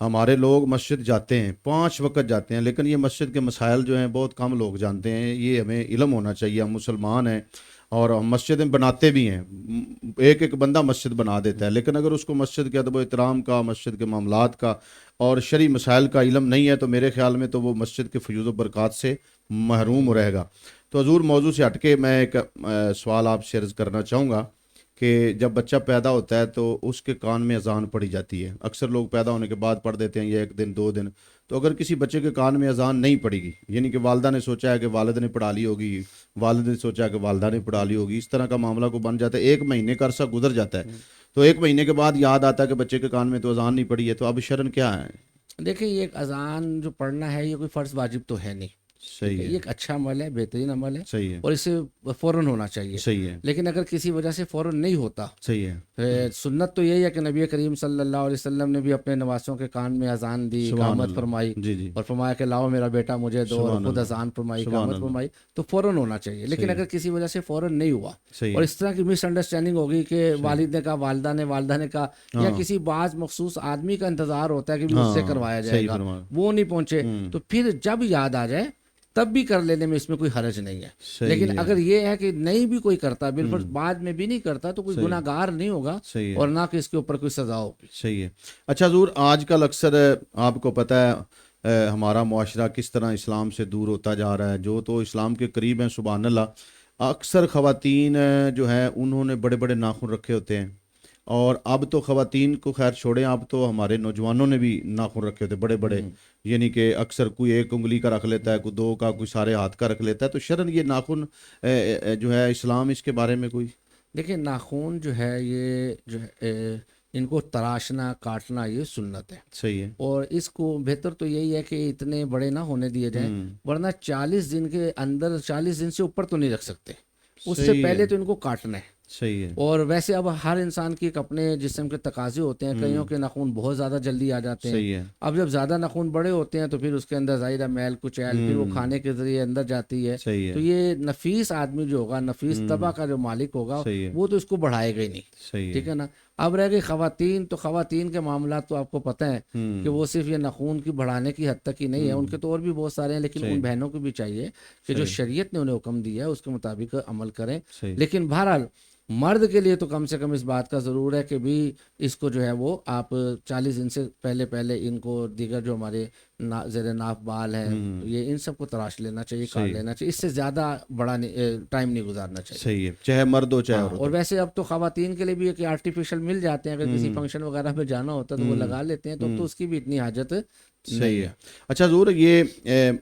ہمارے لوگ مسجد جاتے ہیں 5 وقت جاتے ہیں، لیکن یہ مسجد کے مسائل جو ہیں بہت کم لوگ جانتے ہیں. یہ ہمیں علم ہونا چاہیے. ہم مسلمان ہیں اور ہم مسجدیں بناتے بھی ہیں. ایک ایک بندہ مسجد بنا دیتا ہے، لیکن اگر اس کو مسجد کے ادب و احترام کا، مسجد کے معاملات کا اور شرعی مسائل کا علم نہیں ہے تو میرے خیال میں تو وہ مسجد کے فیوز و برکات سے محروم رہے گا. تو حضور موضوع سے ہٹ کے میں ایک سوال آپ سے عرض کرنا چاہوں گا کہ جب بچہ پیدا ہوتا ہے تو اس کے کان میں اذان پڑھی جاتی ہے. اکثر لوگ پیدا ہونے کے بعد پڑھ دیتے ہیں، یہ 1 دن 2 دن. تو اگر کسی بچے کے کان میں اذان نہیں پڑے گی، یعنی کہ والدہ نے سوچا ہے کہ والد نے پڑھا لی ہوگی، والد نے سوچا ہے کہ والدہ نے پڑھا لی ہوگی، اس طرح کا معاملہ کو بن جاتا ہے، 1 مہینے کا عرصہ گزر جاتا ہے، تو 1 مہینے کے بعد یاد آتا ہے کہ بچے کے کان میں تو اذان نہیں پڑی ہے، تو اب شرن کیا ہے؟
دیکھیں یہ ایک اذان جو پڑھنا ہے یہ کوئی فرض واجب تو ہے نہیں.
صحیح
یہ
ہے،
ایک اچھا عمل ہے، بہترین عمل ہے
صحیح ہے،
اور اسے فوراً ہونا چاہیے.
صحیح ہے،
لیکن اگر کسی وجہ سے فوراً نہیں ہوتا،
صحیح ہے.
سنت تو یہی ہے کہ نبی کریم صلی اللہ علیہ وسلم نے بھی اپنے نواسوں کے کان میں اذان دی،
سبحان
اقامت
اللہ.
فرمائی
جی جی،
اور فرمایا کہ لاؤ میرا بیٹا مجھے دو، اور
سبحان
خود
اللہ.
اذان فرمائی،
سبحان
اقامت
اللہ.
فرمائی، تو فوراً ہونا چاہیے. لیکن
صحیح.
اگر کسی وجہ سے فوراً نہیں ہوا
صحیح
اور
ہے،
اس طرح کی مس انڈرسٹینڈنگ ہوگی کہ والد نے کہا، والدہ نے کہا، یا کسی بعض مخصوص آدمی کا انتظار ہوتا ہے کہ بھی اس سے کروایا جائے
صحیح
گا،
فرمایا.
وہ نہیں پہنچے، تو پھر جب یاد آ جائے تب بھی کر لینے میں اس میں کوئی حرج نہیں ہے.
صحیح
لیکن
ہے.
اگر یہ ہے کہ نہیں بھی کوئی کرتا، بالفرض بعد میں بھی نہیں کرتا، تو کوئی گناہ گار نہیں ہوگا
صحیح ہے،
اور نہ کہ اس کے اوپر کوئی سزا ہوگی.
صحیح ہے. اچھا حضور، آج کل اکثر آپ کو پتہ ہے ہمارا معاشرہ کس طرح اسلام سے دور ہوتا جا رہا ہے. جو تو اسلام کے قریب ہیں سبحان اللہ، اکثر خواتین جو ہیں انہوں نے بڑے بڑے ناخن رکھے ہوتے ہیں، اور اب تو خواتین کو خیر چھوڑیں، اب تو ہمارے نوجوانوں نے بھی ناخن رکھے ہوتے بڑے بڑے، یعنی کہ اکثر کوئی 1 انگلی کا رکھ لیتا ہے، کوئی 2 کا، کوئی سارے ہاتھ کا رکھ لیتا ہے. تو شرن یہ ناخن جو ہے اسلام اس کے بارے میں کوئی؟
دیکھیں ناخون جو ہے یہ جو ہے ان کو تراشنا، کاٹنا یہ سنت ہے،
صحیح ہے،
اور اس کو بہتر تو یہی ہے کہ اتنے بڑے نہ ہونے دیے جائیں، ورنہ 40 دن کے اندر، 40 دن سے اوپر تو نہیں رکھ سکتے، اس سے
صحیح ہے.
پہلے تو ان کو کاٹنا ہے.
صحیح ہے،
اور ویسے اب ہر انسان کی ایک اپنے جسم کے تقاضے ہوتے ہیں، کئیوں کے ناخون بہت زیادہ جلدی آ جاتے ہیں.
صحیح ہے،
اب جب زیادہ ناخون بڑے ہوتے ہیں تو پھر اس کے اندر ظاہر میل کچیل پھر وہ کھانے کے ذریعے اندر جاتی ہے.
صحیح
تو
ہے،
یہ نفیس آدمی جو ہوگا، نفیس طبع کا جو مالک ہوگا،
صحیح ہے،
وہ تو اس کو بڑھائے گا ہی نہیں.
صحیح
ٹھیک ہے نا. اب رہ گئی خواتین، تو خواتین کے معاملات تو آپ کو پتہ ہے کہ وہ صرف یہ ناخون کی بڑھانے کی حد تک ہی نہیں ہے، ان کے تو اور بھی بہت سارے ہیں، لیکن ان بہنوں کو بھی چاہیے کہ جو شریعت نے انہیں حکم دیا ہے اس کے مطابق عمل کریں.
صحیح.
لیکن بہرحال مرد کے لیے تو کم سے کم اس بات کا ضرور ہے کہ بھی اس کو جو ہے وہ آپ 40 دن سے پہلے ان کو دیگر جو ہمارے زیر ناف بال ہیں یہ ان سب کو تراش لینا چاہیے، کاٹ لینا چاہیے. اس سے زیادہ بڑا ٹائم نہیں گزارنا چاہیے.
صحیح ہے، چاہے مرد ہو چاہے عورت.
اور ویسے اب تو خواتین کے لیے بھی ایک آرٹیفیشل مل جاتے ہیں، اگر کسی فنکشن وغیرہ پہ جانا ہوتا ہے تو وہ لگا لیتے ہیں، تو اس کی بھی اتنی حاجت
صحیح ہے. اچھا حضور، یہ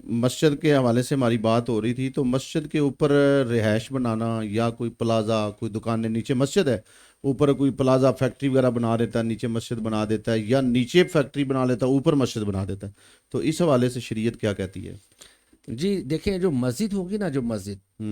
مسجد کے حوالے سے ہماری بات ہو رہی تھی، تو مسجد کے اوپر رہائش بنانا یا کوئی پلازا، کوئی دکانیں، نیچے مسجد ہے اوپر کوئی پلازا فیکٹری وغیرہ بنا دیتا ہے، نیچے مسجد بنا دیتا ہے، یا نیچے فیکٹری بنا لیتا ہے اوپر مسجد بنا دیتا ہے، تو اس حوالے سے شریعت کیا کہتی ہے؟
جی دیکھیں، جو مسجد ہوگی نا، جو مسجد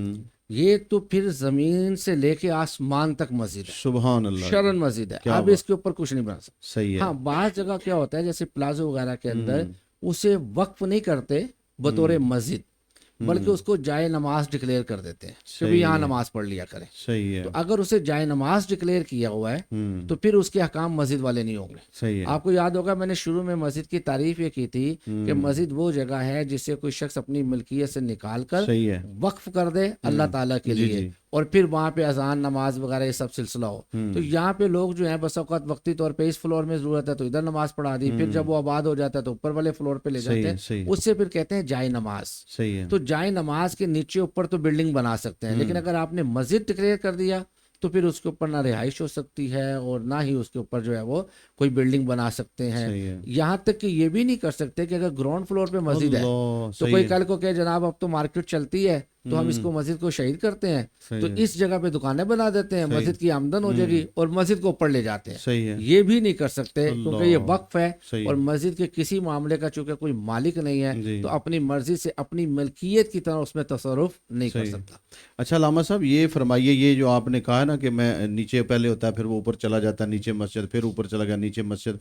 یہ تو پھر زمین سے لے کے آسمان تک مسجد ہے،
سبحان اللہ،
شرن مسجد ہے. اب اس کے اوپر کچھ نہیں بنا سکتا.
صحیح ہے.
ہاں بعض جگہ کیا ہوتا ہے جیسے پلازو وغیرہ کے اندر اسے وقف نہیں کرتے بطور مسجد، بلکہ اس کو جائے نماز ڈکلیئر کر دیتے ہیں کہ بھی یہاں نماز پڑھ لیا کریں.
صحیح ہے.
تو اگر اسے جائے نماز ڈکلیئر کیا ہوا ہے تو پھر اس کے احکام مسجد والے نہیں ہوں گے.
صحیح ہے.
آپ کو یاد ہوگا میں نے شروع میں مسجد کی تعریف یہ کی تھی کہ مسجد وہ جگہ ہے جسے کوئی شخص اپنی ملکیت سے نکال کر
صحیح ہے.
وقف کر دے اللہ تعالیٰ کے لیے، اور پھر وہاں پہ اذان، نماز وغیرہ یہ سب سلسلہ ہو. تو یہاں پہ لوگ جو ہیں بس اوقات وقتی طور پہ اس فلور میں ضرورت ہے تو ادھر نماز پڑھا دی، پھر جب وہ آباد ہو جاتا ہے تو اوپر والے فلور پہ لے جاتے ہیں، اس سے پھر کہتے ہیں جائے نماز.
صحیح ہے.
تو جائے نماز کے نیچے اوپر تو بلڈنگ بنا سکتے ہیں، لیکن اگر آپ نے مسجد ڈکلیئر کر دیا تو پھر اس کے اوپر نہ رہائش ہو سکتی ہے اور نہ ہی اس کے اوپر جو ہے وہ کوئی بلڈنگ بنا سکتے ہیں. یہاں تک کہ یہ بھی نہیں کر سکتے کہ اگر گراؤنڈ فلور پہ مسجد ہے تو کوئی کل کو کہ جناب اب تو مارکیٹ چلتی ہے تو ہم اس کو مسجد کو شہید کرتے ہیں تو اس جگہ پہ دکانیں بنا دیتے ہیں، مسجد کی آمدن ہو جائے گی اور مسجد کو اوپر لے جاتے ہیں.
صحیح ہے.
یہ بھی نہیں کر سکتے کیونکہ یہ وقف ہے اور مسجد کے کسی معاملے کا چونکہ کوئی مالک نہیں ہے تو اپنی مرضی سے اپنی ملکیت کی طرح اس میں تصرف نہیں کر سکتا.
اچھا علامہ صاحب، یہ فرمائیے، یہ جو آپ نے کہا نا کہ میں نیچے پہلے ہوتا ہے پھر وہ اوپر چلا جاتا ہے، نیچے مسجد، پھر اوپر چلا گیا نیچے مسجد،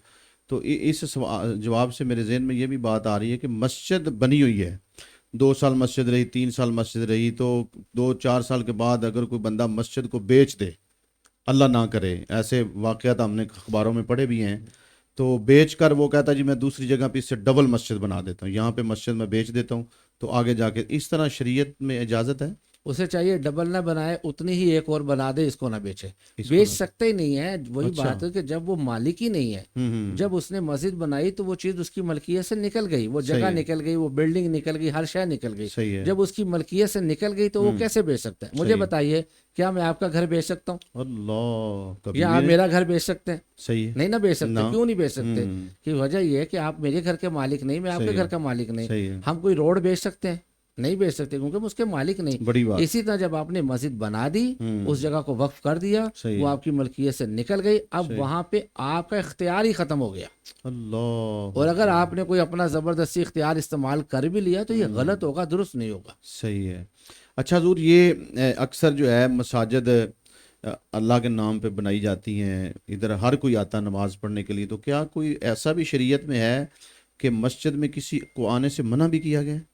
تو اس جواب سے میرے ذہن میں یہ بھی بات آ رہی ہے کہ مسجد بنی ہوئی ہے، 2 سال مسجد رہی، 3 سال مسجد رہی، تو 2-4 سال کے بعد اگر کوئی بندہ مسجد کو بیچ دے، اللہ نہ کرے، ایسے واقعات ہم نے اخباروں میں پڑھے بھی ہیں، تو بیچ کر وہ کہتا ہے جی میں دوسری جگہ پہ اس سے ڈبل مسجد بنا دیتا ہوں, یہاں پہ مسجد میں بیچ دیتا ہوں, تو آگے جا کے اس طرح شریعت میں اجازت ہے؟
اسے چاہیے ڈبل نہ بنائے, اتنی ہی ایک اور بنا دے, اس کو نہ بیچے. بیچ سکتے ہی نہیں ہے. وہی بات ہے کہ جب وہ مالک ہی نہیں ہے, جب اس نے مسجد بنائی تو وہ چیز اس کی ملکیت سے نکل گئی, وہ جگہ نکل گئی, وہ بلڈنگ نکل گئی, ہر شے نکل گئی. جب اس کی ملکیت سے نکل گئی تو وہ کیسے بیچ سکتا ہے؟ مجھے بتائیے, کیا میں آپ کا گھر بیچ سکتا ہوں؟
اللہ,
یا آپ میرا گھر بیچ سکتے ہیں؟
صحیح ہے,
نہیں نہ بیچ سکتے. کیوں نہیں بیچ سکتے؟ کہ وجہ یہ ہے کہ آپ میرے گھر کے مالک نہیں, میں آپ کے گھر کا مالک نہیں. ہم کوئی روڈ بیچ سکتے ہیں؟ نہیں بیچ سکتے, کیونکہ اس کے مالک نہیں.
بڑی بات.
اسی طرح جب آپ نے مسجد بنا دی, اس جگہ کو وقف کر دیا, وہ آپ کی ملکیت سے نکل گئی, اب وہاں پہ آپ کا اختیار ہی ختم ہو گیا.
اللہ.
اور اگر آپ نے کوئی اپنا زبردستی اختیار استعمال کر بھی لیا تو یہ غلط ہوگا, درست نہیں ہوگا.
صحیح ہے. اچھا حضور, یہ اکثر جو ہے مساجد اللہ کے نام پہ بنائی جاتی ہیں, ادھر ہر کوئی آتا ہے نماز پڑھنے کے لیے, تو کیا کوئی ایسا بھی شریعت میں ہے کہ مسجد میں کسی کو آنے سے منع بھی کیا گیا ہے؟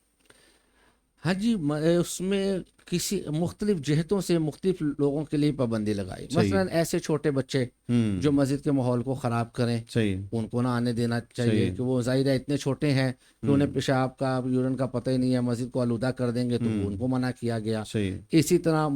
ہاں جی, اس میں کسی مختلف جہتوں سے مختلف لوگوں کے لیے پابندی لگائی. مثلا ایسے چھوٹے بچے جو مسجد کے ماحول کو خراب کریں, ان کو نہ آنے دینا چاہیے, کہ وہ ظاہر ہے اتنے چھوٹے ہیں کہ انہیں پیشاب کا یورین کا پتہ ہی نہیں ہے, مسجد کو آلودہ کر دیں گے, تو ان کو منع کیا گیا. اسی طرح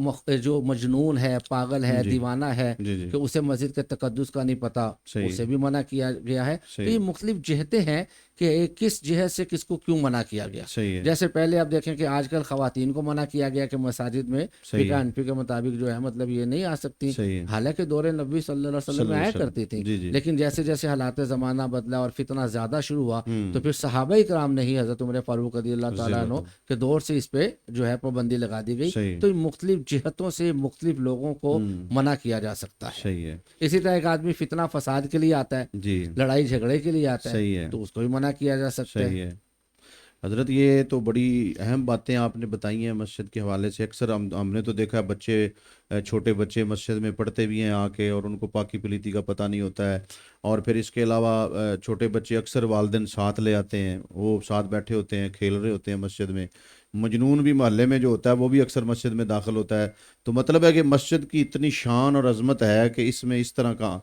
جو مجنون ہے, پاگل ہے, دیوانہ ہے, کہ اسے مسجد کے تقدس کا نہیں پتہ, اسے بھی منع کیا گیا ہے. تو یہ مختلف جہتیں ہیں کہ کس جہت سے کس کو کیوں منع کیا گیا. جیسے پہلے آپ دیکھیں کہ آج کل خواتین کو منع کیا گیا کہ مساجد میں فقہ حنفی کے مطابق جو ہے مطلب یہ نہیں آ سکتی, حالانکہ دور نبی صلی اللہ علیہ وسلم میں آیا کرتی تھی. لیکن جیسے جیسے حالات زمانہ بدلا اور فتنہ زیادہ شروع ہوا, تو پھر صحابہ کرام نے ہی, حضرت عمر فاروق رضی اللہ تعالیٰ عنہ کے دور سے اس پہ جو ہے پابندی لگا دی گئی. تو مختلف جہتوں سے مختلف لوگوں کو منع کیا جا سکتا ہے. اسی طرح ایک آدمی فتنہ فساد کے لیے آتا ہے, لڑائی جھگڑے کے لیے آتا ہے, تو اس کو بھی منع کیا جا سکتا ہے.
حضرت, یہ تو بڑی اہم باتیں آپ نے بتائی ہیں مسجد کے حوالے سے. اکثر ہم نے تو دیکھا ہے بچے, چھوٹے بچے مسجد میں پڑھتے بھی ہیں آ کے, اور ان کو پاکی پلیتی کا پتہ نہیں ہوتا ہے. اور پھر اس کے علاوہ چھوٹے بچے اکثر والدین ساتھ لے آتے ہیں, وہ ساتھ بیٹھے ہوتے ہیں, کھیل رہے ہوتے ہیں مسجد میں. مجنون بھی محلے میں جو ہوتا ہے وہ بھی اکثر مسجد میں داخل ہوتا ہے. تو مطلب ہے کہ مسجد کی اتنی شان اور عظمت ہے کہ اس میں اس طرح کا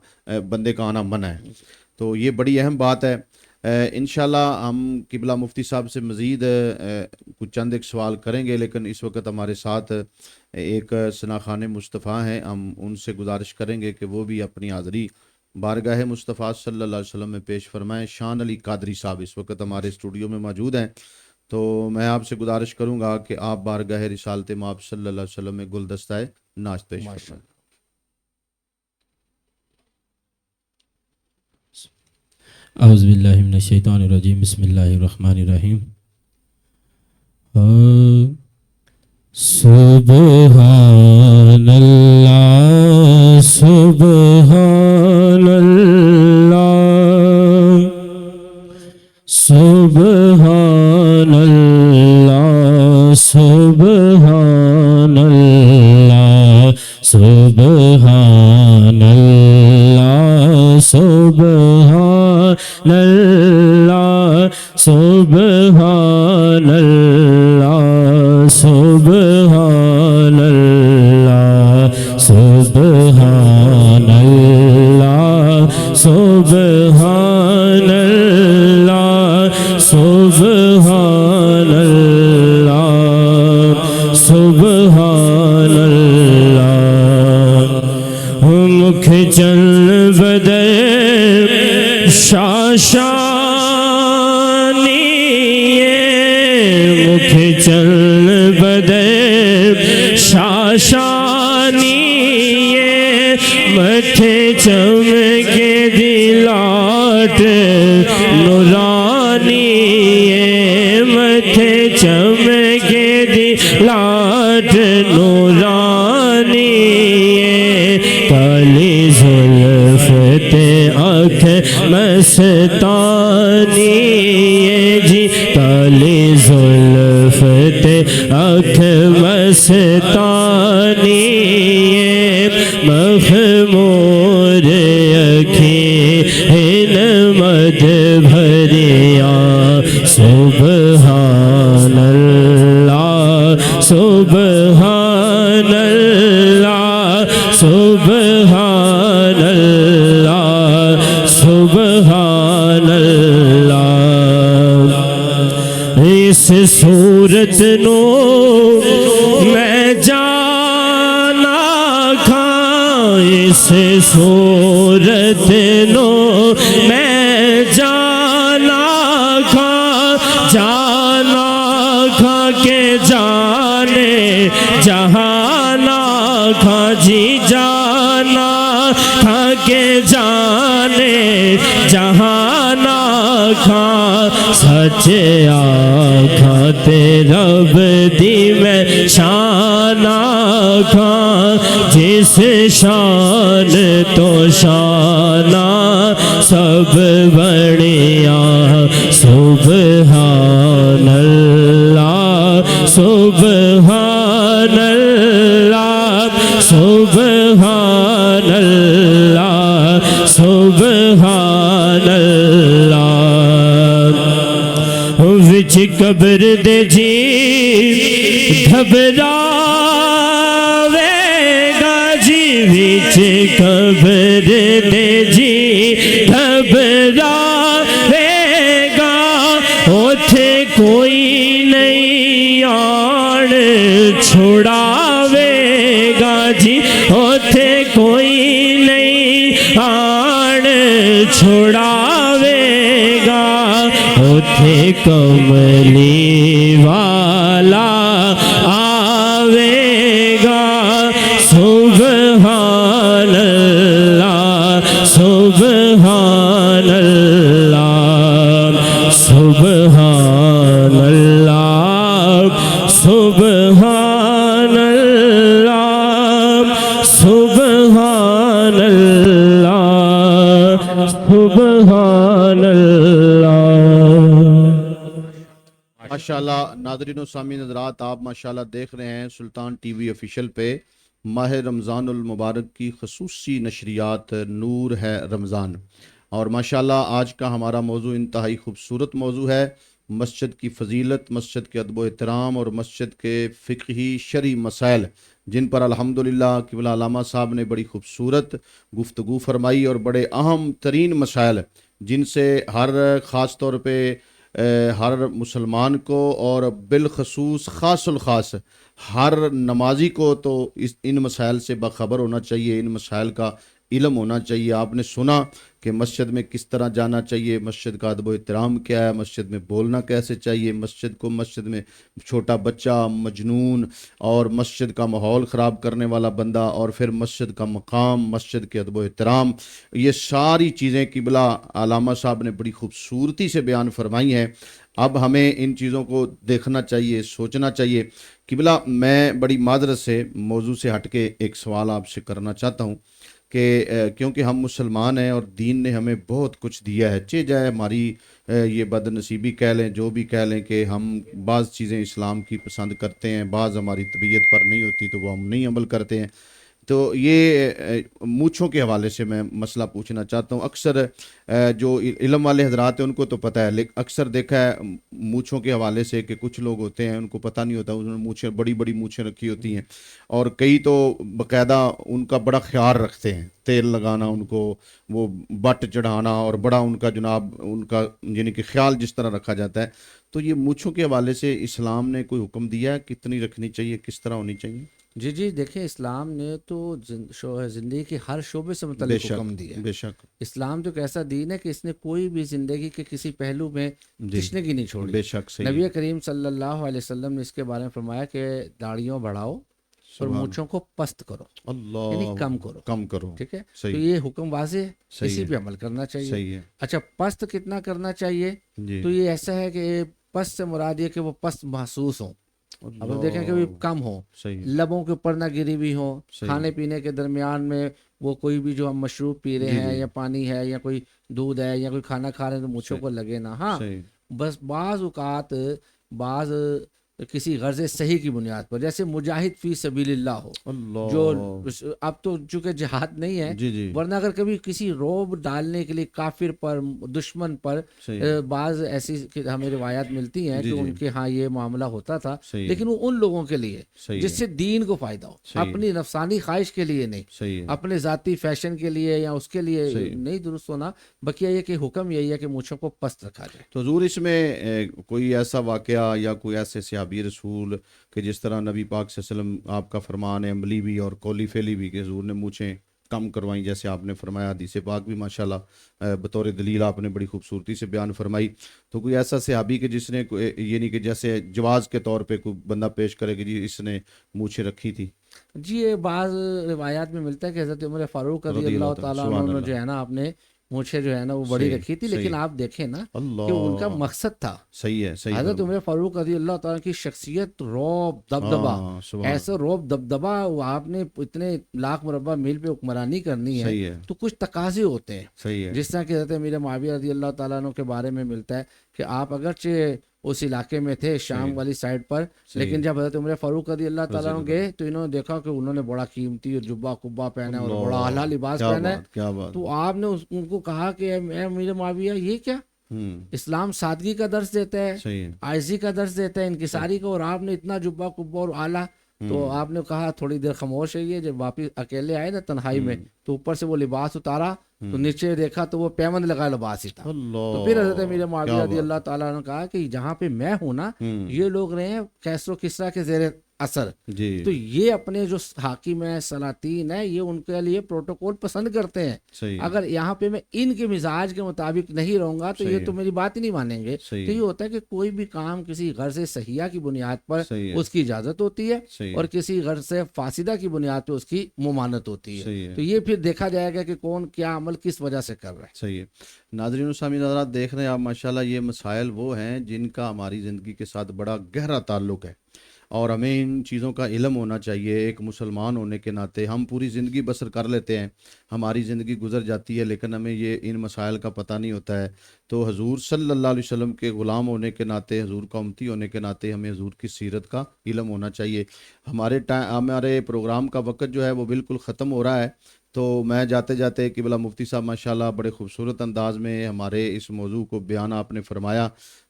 بندے کا آنا منع ہے. تو یہ بڑی اہم بات ہے. انشاءاللہ ہم قبلہ مفتی صاحب سے مزید کچھ چند ایک سوال کریں گے, لیکن اس وقت ہمارے ساتھ ایک ثناخان مصطفیٰ ہیں, ہم ان سے گزارش کریں گے کہ وہ بھی اپنی حاضری بارگاہ مصطفیٰ صلی اللہ علیہ وسلم میں پیش فرمائیں. شان علی قادری صاحب اس وقت ہمارے اسٹوڈیو میں موجود ہیں, تو میں آپ سے گزارش کروں گا کہ آپ بارگاہ رسالت مآب صلی اللہ علیہ وسلم میں گلدستہ نعت پیش فرمائیں.
اعوذ باللہ من الشیطان الرجیم, بسم اللہ الرحمن الرحیم. سبحان اللہ سبحان اللہ سبحان اللہ سبحان اللہ سبحان اللہ سبحان اللہ سبحان اللہ سبحان اللہ سبحان اللہ سبحان اللہ سبحان اللہ سبحان اللہ. مکھ چل بدر شاشانی مکھ چل بدر شاشانی متھے چمکے دلاٹ نورانی متھے چمکے دلاٹ نورانی کالی زلف تے آنکھ مستانی جی کالی زلف تے آنکھ مستانی مخمور اکھیں مد بھریا سبحان اللہ سبحان اللہ سبحان اللہ سبحان
صورت نو میں جانا کھاں، اس صورت نو میں جانا کھاں، جانا کھاں کے جانے جہانا کھاں، جی جانا کھاں کے جانے جہانا کھاں، سچ آکھاں تے رب دی میں شان آکھاں، جس شان تو شانہ سب بڑیا، سبحان اللہ سبحان اللہ سبحان اللہ سبحان اللہ، وچ قبر دے جی گھبراوے گا، جی وچ قبر دے جی گھبراوے گا، اوتھے کوئی نہیں آن چھڑاوے گا، جی اوتھے کوئی نہیں آن چھڑاوے گا، اوتھے کملی والا آوے گا، سبحان اللہ سبحان اللہ سبحان اللہ سبحان اللہ سبحان اللہ سبحان اللہ۔
ماشاءاللہ ناظرین و سامعین حضرات، آپ ماشاءاللہ دیکھ رہے ہیں سلطان ٹی وی آفیشیل پہ ماہ رمضان المبارک کی خصوصی نشریات نور ہے رمضان، اور ماشاءاللہ آج کا ہمارا موضوع انتہائی خوبصورت موضوع ہے، مسجد کی فضیلت، مسجد کے ادب و احترام اور مسجد کے فقہی شرعی مسائل، جن پر الحمدللہ قبلہ علامہ صاحب نے بڑی خوبصورت گفتگو فرمائی، اور بڑے اہم ترین مسائل جن سے ہر خاص طور پہ ہر مسلمان کو اور بالخصوص خاص الخاص ہر نمازی کو تو ان مسائل سے باخبر ہونا چاہیے، ان مسائل کا علم ہونا چاہیے۔ آپ نے سنا کہ مسجد میں کس طرح جانا چاہیے، مسجد کا ادب و احترام کیا ہے، مسجد میں بولنا کیسے چاہیے، مسجد میں چھوٹا بچہ، مجنون اور مسجد کا ماحول خراب کرنے والا بندہ، اور پھر مسجد کا مقام، مسجد کے ادب و احترام، یہ ساری چیزیں قبلہ علامہ صاحب نے بڑی خوبصورتی سے بیان فرمائی ہیں۔ اب ہمیں ان چیزوں کو دیکھنا چاہیے، سوچنا چاہیے۔ قبلہ میں بڑی معذرت سے موضوع سے ہٹ کے ایک سوال آپ سے کرنا چاہتا ہوں کہ کیونکہ ہم مسلمان ہیں اور دین نے ہمیں بہت کچھ دیا ہے، چاہے جائے ہماری یہ بد نصیبی کہہ لیں، جو بھی کہہ لیں کہ ہم بعض چیزیں اسلام کی پسند کرتے ہیں، بعض ہماری طبیعت پر نہیں ہوتی تو وہ ہم نہیں عمل کرتے ہیں، تو یہ مونچھوں کے حوالے سے میں مسئلہ پوچھنا چاہتا ہوں۔ اکثر جو علم والے حضرات ہیں ان کو تو پتہ ہے، لیکن اکثر دیکھا ہے مونچھوں کے حوالے سے کہ کچھ لوگ ہوتے ہیں ان کو پتہ نہیں ہوتا، انہوں نے مونچھیں بڑی بڑی مونچھیں رکھی ہوتی ہیں، اور کئی تو باقاعدہ ان کا بڑا خیال رکھتے ہیں، تیل لگانا ان کو، وہ بٹ چڑھانا، اور بڑا ان کا جناب ان کا یعنی کہ خیال جس طرح رکھا جاتا ہے۔ تو یہ مونچھوں کے حوالے سے اسلام نے کوئی حکم دیا ہے کتنی رکھنی چاہیے، کس طرح ہونی چاہیے؟
جی دیکھیں، اسلام نے تو زندگی کے ہر شعبے سے متعلق حکم دیا ہے۔
بے شک
اسلام تو ایک ایسا دین ہے کہ اس نے کوئی بھی زندگی کے کسی پہلو میں تشنگی نہیں چھوڑی۔
بے شک صحیح،
نبی کریم صلی اللہ علیہ وسلم نے اس کے بارے میں فرمایا کہ داڑھیوں بڑھاؤ اور مونچھوں کو پست کرو،
اللہ
یعنی کم کرو، ٹھیک ہے؟ تو یہ حکم واضح ہے، اسی پہ عمل کرنا چاہیے۔
صحیح ہے
اچھا، پست کتنا کرنا چاہیے؟
جی،
تو یہ ایسا ہے کہ پست سے مراد یہ کہ وہ پست محسوس ہوں، اب ہم دیکھیں کہ وہ کم ہو،
صحیح،
لبوں کے اوپر نہ گری ہوئی ہو، کھانے پینے کے درمیان میں وہ کوئی بھی جو ہم مشروب پی رہے ہیں یا پانی ہے یا کوئی دودھ ہے یا کوئی کھانا کھا رہے ہیں تو مونچھوں کو لگے نہ۔ ہاں، بس بعض اوقات بعض کسی غرض صحیح کی بنیاد پر، جیسے مجاہد فی سبیل اللہ ہو،
اللہ
جو اب تو چونکہ جہاد نہیں ہے،
جی جی
ورنہ اگر کبھی کسی روب ڈالنے کے لیے کافر پر، دشمن پر،
صحیح
بعض ایسی ہمیں روایات ملتی ہیں
جی
کہ
جی
ان کے ہاں یہ معاملہ ہوتا تھا،
صحیح
لیکن وہ ان لوگوں کے لیے
صحیح
جس سے دین کو فائدہ ہو،
صحیح
اپنی نفسانی خواہش کے لیے نہیں،
صحیح ہے
اپنے ذاتی فیشن کے لیے یا اس کے لیے
صحیح
نہیں درست ہونا، بقیہ یہ کہ حکم یہی ہے کہ مونچھوں کو پست رکھا جائے۔
تو حضور اس میں کوئی ایسا واقعہ یا کوئی ایسے صحابی رسول کہ جس طرح نبی پاک صلی اللہ علیہ وسلم آپ کا فرمان ہے عملی بھی اور قولی فعلی بھی کہ حضور نے مونچھیں کم کروائیں، جیسے آپ نے فرمایا، حدیث پاک بھی ماشاءاللہ بطور دلیل آپ نے بڑی خوبصورتی سے بیان فرمائی، تو کوئی ایسا صحابی کہ جس نے یہ نہیں کہ جیسے جواز کے طور پہ کوئی بندہ پیش کرے کہ جی اس نے مونچھیں رکھی تھی؟
جی یہ بعض روایات میں ملتا ہے کہ حضرت عمر فاروق رضی اللہ تعالیٰ
سبحان
عنہ
اللہ۔
جو ہے نا آپ نے مونچھیں جو ہے نا وہ بڑی
صحیح،
رکھی تھی، لیکن
صحیح۔
آپ دیکھیں نا
اللہ
کہ ان کا مقصد تھا،
صحیح ہے صحیح
حضرت
فرمایا۔
عمر فاروق رضی اللہ تعالیٰ کی شخصیت روب دبدبا،
ہاں، سبحان
ایسا روب دبدبا، وہ آپ نے اتنے لاکھ مربع میل پہ حکمرانی کرنی
صحیح
ہے
ہے
تو کچھ تقاضے ہوتے ہیں،
صحیح ہے
جس طرح کہ حضرت امیر معاویہ رضی اللہ تعالیٰ عنہ کے بارے میں ملتا ہے کہ آپ اگرچہ اس علاقے میں تھے شام والی سائڈ پر، لیکن جب حضرت عمر فاروق رضی اللہ تعالیٰ عنہ گئے تو انہوں نے دیکھا کہ انہوں نے بڑا قیمتی جبہ کبا پہنا ہے اور بڑا اعلیٰ لباس
کیا
پہنا ہے،
بات کیا بات
تو آپ نے ان کو کہا کہ اے امیر معاویہ یہ کیا، اسلام سادگی کا درس دیتا ہے،
صحیح ہے
عاجزی کا درس دیتا ہے، انکساری کا، اور آپ نے اتنا جبہ کبا اور اعلیٰ، تو آپ نے کہا تھوڑی دیر خاموش رہیے، جب واپس اکیلے آئے نا تنہائی میں تو اوپر سے وہ لباس اتارا تو نیچے دیکھا تو وہ پیوند لگا لباس ہی تھا،
اللہ
تو پھر حضرت امیر معاویہ رضی اللہ تعالیٰ نے کہا کہ جہاں پہ میں ہوں نا یہ لوگ رہے ہیں کیسر و کسریٰ کے زیر اثر،
جی
تو یہ اپنے جو حاکم ہیں سلاطین ہیں یہ ان کے لیے پروٹوکول پسند کرتے ہیں،
صحیح
اگر یہاں پہ میں ان کے مزاج کے مطابق نہیں رہوں گا تو یہ تو میری بات ہی نہیں مانیں گے، تو
صحیح
یہ ہوتا ہے کہ کوئی بھی کام کسی غرض صحیحہ کی بنیاد پر
صحیح ہے
اس کی اجازت ہوتی ہے
صحیح
اور کسی غرض فاسدہ کی بنیاد پہ اس کی ممانعت ہوتی ہے،
صحیح ہے
تو یہ پھر دیکھا جائے گا کہ کون کیا عمل کس وجہ سے کر رہا ہے۔
صحیح ہے۔ ناظرین و سامعین حضرات، دیکھ رہے ہیں آپ ماشاءاللہ یہ مسائل وہ ہیں جن کا ہماری زندگی کے ساتھ بڑا گہرا تعلق ہے اور ہمیں ان چیزوں کا علم ہونا چاہیے۔ ایک مسلمان ہونے کے ناطے ہم پوری زندگی بسر کر لیتے ہیں، ہماری زندگی گزر جاتی ہے، لیکن ہمیں یہ ان مسائل کا پتہ نہیں ہوتا ہے، تو حضور صلی اللہ علیہ وسلم کے غلام ہونے کے ناطے، حضور کا امتی ہونے کے ناطے ہمیں حضور کی سیرت کا علم ہونا چاہیے۔ ہمارے پروگرام کا وقت جو ہے وہ بالکل ختم ہو رہا ہے، تو میں جاتے جاتے قبلہ مفتی صاحب ماشاءاللہ بڑے خوبصورت انداز میں ہمارے اس موضوع کو بیان آپ نے فرمایا،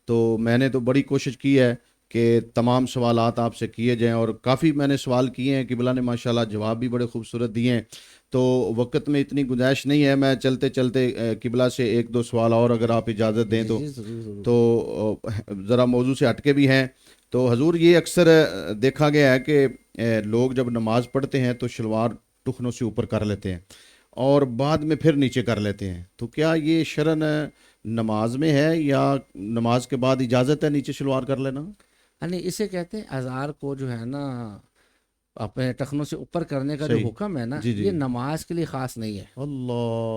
تو میں نے تو بڑی کوشش کی ہے کہ تمام سوالات آپ سے کیے جائیں، اور کافی میں نے سوال کیے ہیں، قبلہ نے ماشاءاللہ جواب بھی بڑے خوبصورت دیے ہیں، تو وقت میں اتنی گنجائش نہیں ہے، میں چلتے چلتے قبلہ سے ایک دو سوال اور اگر آپ اجازت دیں تو ذرا موضوع سے ہٹ کے بھی ہیں۔ تو حضور یہ اکثر دیکھا گیا ہے کہ لوگ جب نماز پڑھتے ہیں تو شلوار ٹخنوں سے اوپر کر لیتے ہیں اور بعد میں پھر نیچے کر لیتے ہیں، تو کیا یہ شرعاً نماز میں ہے یا نماز کے بعد اجازت ہے نیچے شلوار کر لینا؟
یعنی اسے کہتے ہیں ازار کو جو ہے نا اپنے ٹخنوں سے اوپر کرنے کا جو
صحیح،
حکم ہے نا
جی جی،
یہ نماز کے لیے خاص نہیں ہے،
اللہ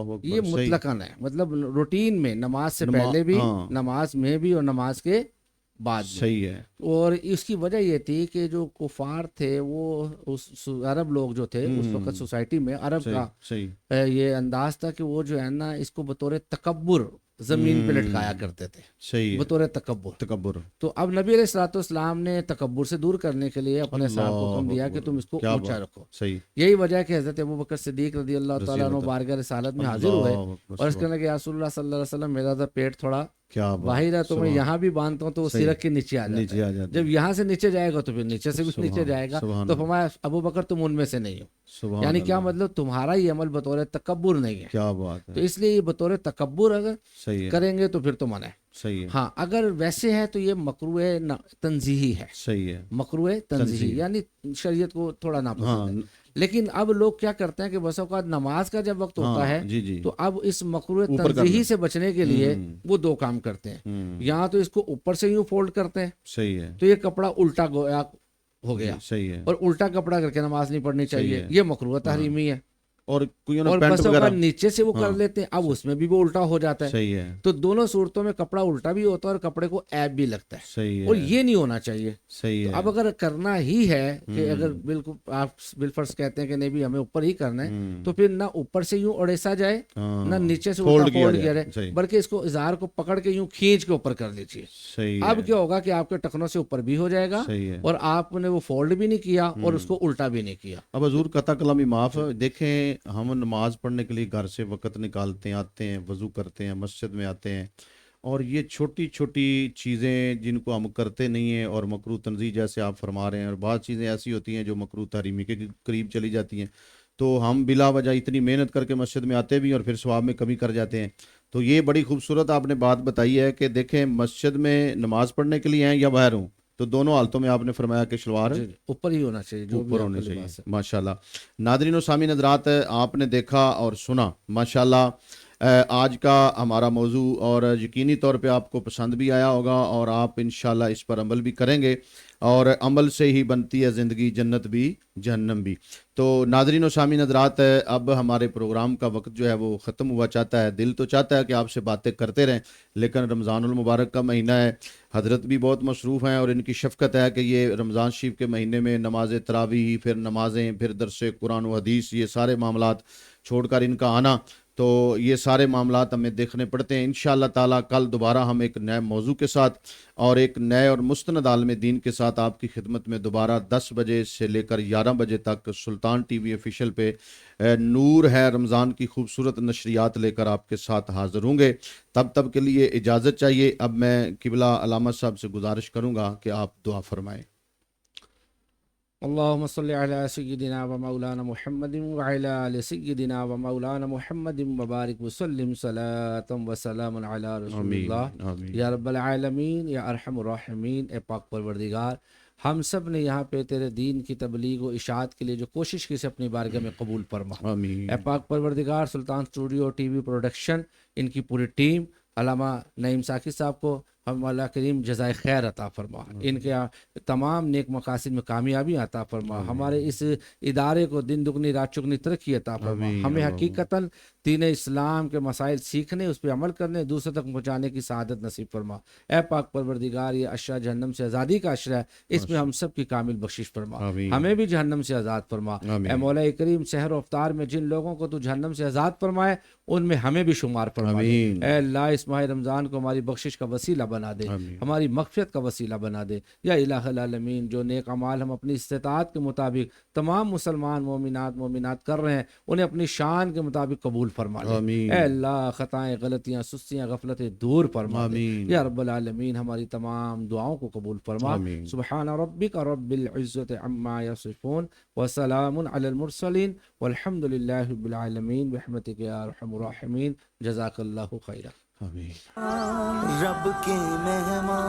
اکبر،
یہ
صحیح،
مطلقاً ہے، مطلب روٹین میں نماز سے پہلے بھی،
ہاں،
نماز میں بھی اور نماز کے بعد بھی۔
صحیح ہے،
اور اس کی وجہ یہ تھی کہ جو کفار تھے وہ عرب لوگ جو تھے اس وقت سوسائٹی میں عرب کا
صحیح،
یہ انداز تھا کہ وہ جو ہے نا اس کو بطور تکبر زمین پہ لٹکایا کرتے تھے،
صحیح،
بطور تکبر۔
تکبر،
تو اب نبی علیہ الصلوۃ والسلام نے تکبر سے دور کرنے کے لیے اپنے صاحب کو حکم دیا کہ تم اس کو اونچا رکھو۔
صحیح،
یہی وجہ ہے کہ حضرت ابوبکر صدیق رضی اللہ تعالیٰ عنہ بارگاہ رسالت میں حاضر ہوئے اور اس کہنے کہ یا رسول اللہ صلی اللہ علیہ وسلم میرا تو پیٹ تھوڑا
کیا
باہر ہے تو میں یہاں بھی باندھتا ہوں تو وہ سیرک کے نیچے آ جاتا ہے، جب یہاں سے نیچے جائے گا تو پھر نیچے سے بھی نیچے جائے گا، تو فرمایا ابوبکر تم ان میں سے نہیں ہو، یعنی کیا مطلب تمہارا یہ عمل بطور تکبر نہیں ہے،
کیا بات
تو
ہے،
اس لیے یہ بطور تکبر اگر
صحیح ہے،
کریں گے تو پھر تو منع ہے۔
صحیح ہے،
ہاں اگر ویسے ہے تو یہ مکروہ تنزیہی ہے،
صحیح ہے،
مکروہ تنزیہی یعنی شریعت کو تھوڑا ناپسند ہے، لیکن اب لوگ کیا کرتے ہیں کہ بس اوقات نماز کا جب وقت ہوتا ہے
جی جی،
تو اب اس مکروہ تنزیہی سے بچنے کے لیے وہ دو کام کرتے ہیں، یہاں تو اس کو اوپر سے یوں فولڈ کرتے ہیں
صحیح ہے،
تو یہ کپڑا الٹا گویا ہو گیا،
صحیح ہے،
اور الٹا کپڑا کر کے نماز نہیں پڑھنی چاہیے، یہ مکروہ تحریمی ہے۔
اور کوئیوں نے
اور
پینٹ
بسوں
وغیرہ
کا نیچے سے وہ کر لیتے ہیں, اب اس میں بھی وہ الٹا ہو جاتا ہے.
صحیح ہے
تو دونوں صورتوں میں کپڑا الٹا بھی ہوتا ہے اور کپڑے کو ایب بھی لگتا ہے,
صحیح
اور
ہے
یہ نہیں ہونا چاہیے.
صحیح ہے.
اب اگر کرنا ہی ہے کہ اگر بالکل آپ بالفرض کہتے ہیں کہ نہیں بھی ہمیں اوپر ہی کرنا ہے, تو پھر نہ اوپر سے یوں اڑیسا جائے نہ نیچے سے الٹا فولڈ کیا جائے, بلکہ اس کو اظہار کو پکڑ کے یوں کھینچ کے اوپر کر لیجیے.
صحیح
اب کیا ہوگا کہ آپ کے ٹکنوں سے اوپر بھی ہو جائے گا اور آپ نے وہ فولڈ بھی نہیں کیا اور اس کو الٹا بھی نہیں کیا.
اب حضور قطع کلامی معاف. دیکھیں ہم نماز پڑھنے کے لیے گھر سے وقت نکالتے ہیں, آتے ہیں, وضو کرتے ہیں, مسجد میں آتے ہیں, اور یہ چھوٹی چھوٹی چیزیں جن کو ہم کرتے نہیں ہیں اور مکروہ تنزیہ جیسے آپ فرما رہے ہیں, اور بعض چیزیں ایسی ہوتی ہیں جو مکروہ تحریمی کے قریب چلی جاتی ہیں, تو ہم بلا وجہ اتنی محنت کر کے مسجد میں آتے بھی اور پھر ثواب میں کمی کر جاتے ہیں. تو یہ بڑی خوبصورت آپ نے بات بتائی ہے کہ دیکھیں مسجد میں نماز پڑھنے کے لیے ہیں یا باہر ہوں, تو دونوں حالتوں میں آپ نے فرمایا کہ شلوار
اوپر ہی ہونا چاہیے, جو
اوپر ہونی چاہیے. ماشاءاللہ. ناظرین و سامعین حضرات, آپ نے دیکھا اور سنا ماشاءاللہ آج کا ہمارا موضوع, اور یقینی طور پہ آپ کو پسند بھی آیا ہوگا اور آپ انشاءاللہ اس پر عمل بھی کریں گے, اور عمل سے ہی بنتی ہے زندگی, جنت بھی جہنم بھی. تو ناظرین و سامعین حضرات, اب ہمارے پروگرام کا وقت جو ہے وہ ختم ہوا چاہتا ہے. دل تو چاہتا ہے کہ آپ سے باتیں کرتے رہیں, لیکن رمضان المبارک کا مہینہ ہے, حضرت بھی بہت مصروف ہیں, اور ان کی شفقت ہے کہ یہ رمضان شریف کے مہینے میں نماز تراویح, پھر نمازیں, پھر درس قرآن و حدیث, یہ سارے معاملات چھوڑ کر ان کا آنا, تو یہ سارے معاملات ہمیں دیکھنے پڑتے ہیں. انشاءاللہ تعالیٰ کل دوبارہ ہم ایک نئے موضوع کے ساتھ اور ایک نئے اور مستند عالم دین کے ساتھ آپ کی خدمت میں دوبارہ 10 بجے سے لے کر 11 بجے تک سلطان ٹی وی آفیشیل پہ نور ہے رمضان کی خوبصورت نشریات لے کر آپ کے ساتھ حاضر ہوں گے. تب کے لیے اجازت چاہیے. اب میں قبلہ علامت صاحب سے گزارش کروں گا کہ آپ دعا فرمائیں.
اللهم صل على سيدنا ومولانا محمد وعلى آل سيدنا ومولانا محمد وبارك وسلم صلاة وسلام على رسول اللہ. یا رب العالمین, یا ارحم الراحمین, اے پاک پروردگار, ہم سب نے یہاں پہ تیرے دین کی تبلیغ و اشاعت کے لیے جو کوشش کی سے اپنی بارگاہ میں قبول فرما. اے پاک پروردگار, سلطان اسٹوڈیو ٹی وی پروڈکشن, ان کی پوری ٹیم, علامہ نعیم ساقی صاحب کو ہم اللہ کریم جزائے خیر عطا فرما, ان کے تمام نیک مقاصد میں کامیابی عطا فرما, ہمارے اس ادارے کو دن دگنی رات چگنی ترقی عطا فرما, ہمیں حقیقتاً دین اسلام کے مسائل سیکھنے, اس پہ عمل کرنے, دوسرے تک پہنچانے کی سعادت نصیب فرما. اے پاک پروردگار, یہ اشرا جہنم سے آزادی کا اشرا ہے, اس میں ہم سب کی کامل بخشش فرما, ہمیں بھی جہنم سے آزاد فرما. اے مولا کریم, سحر و افطار میں جن لوگوں کو تو جہنم سے آزاد فرمائے ان میں ہمیں بھی شمار فرما. اے اللہ, اس ماہ رمضان کو ہماری بخشش کا وسیلہ بنا دے, ہماری مغفرت کا وسیلہ بنا دے. یا الہ العالمین, جو نیک اعمال ہم اپنی استطاعت کے مطابق تمام مسلمان مومنات کر رہے ہیں, انہیں اپنی شان کے مطابق قبول فرما دے. اے اللہ, خطائیں, غلطیاں, سستیاں, غفلتیں دور فرما دے. یا رب العالمین, ہماری تمام دعاؤں کو قبول فرما. سبحان ربک رب العزت عما یصفون وسلام علی المرسلین والحمد للہ رب العالمین برحمتک یا ارحم الراحمین. جزاک اللہ خیرا.
آمین.
رب کے مہمان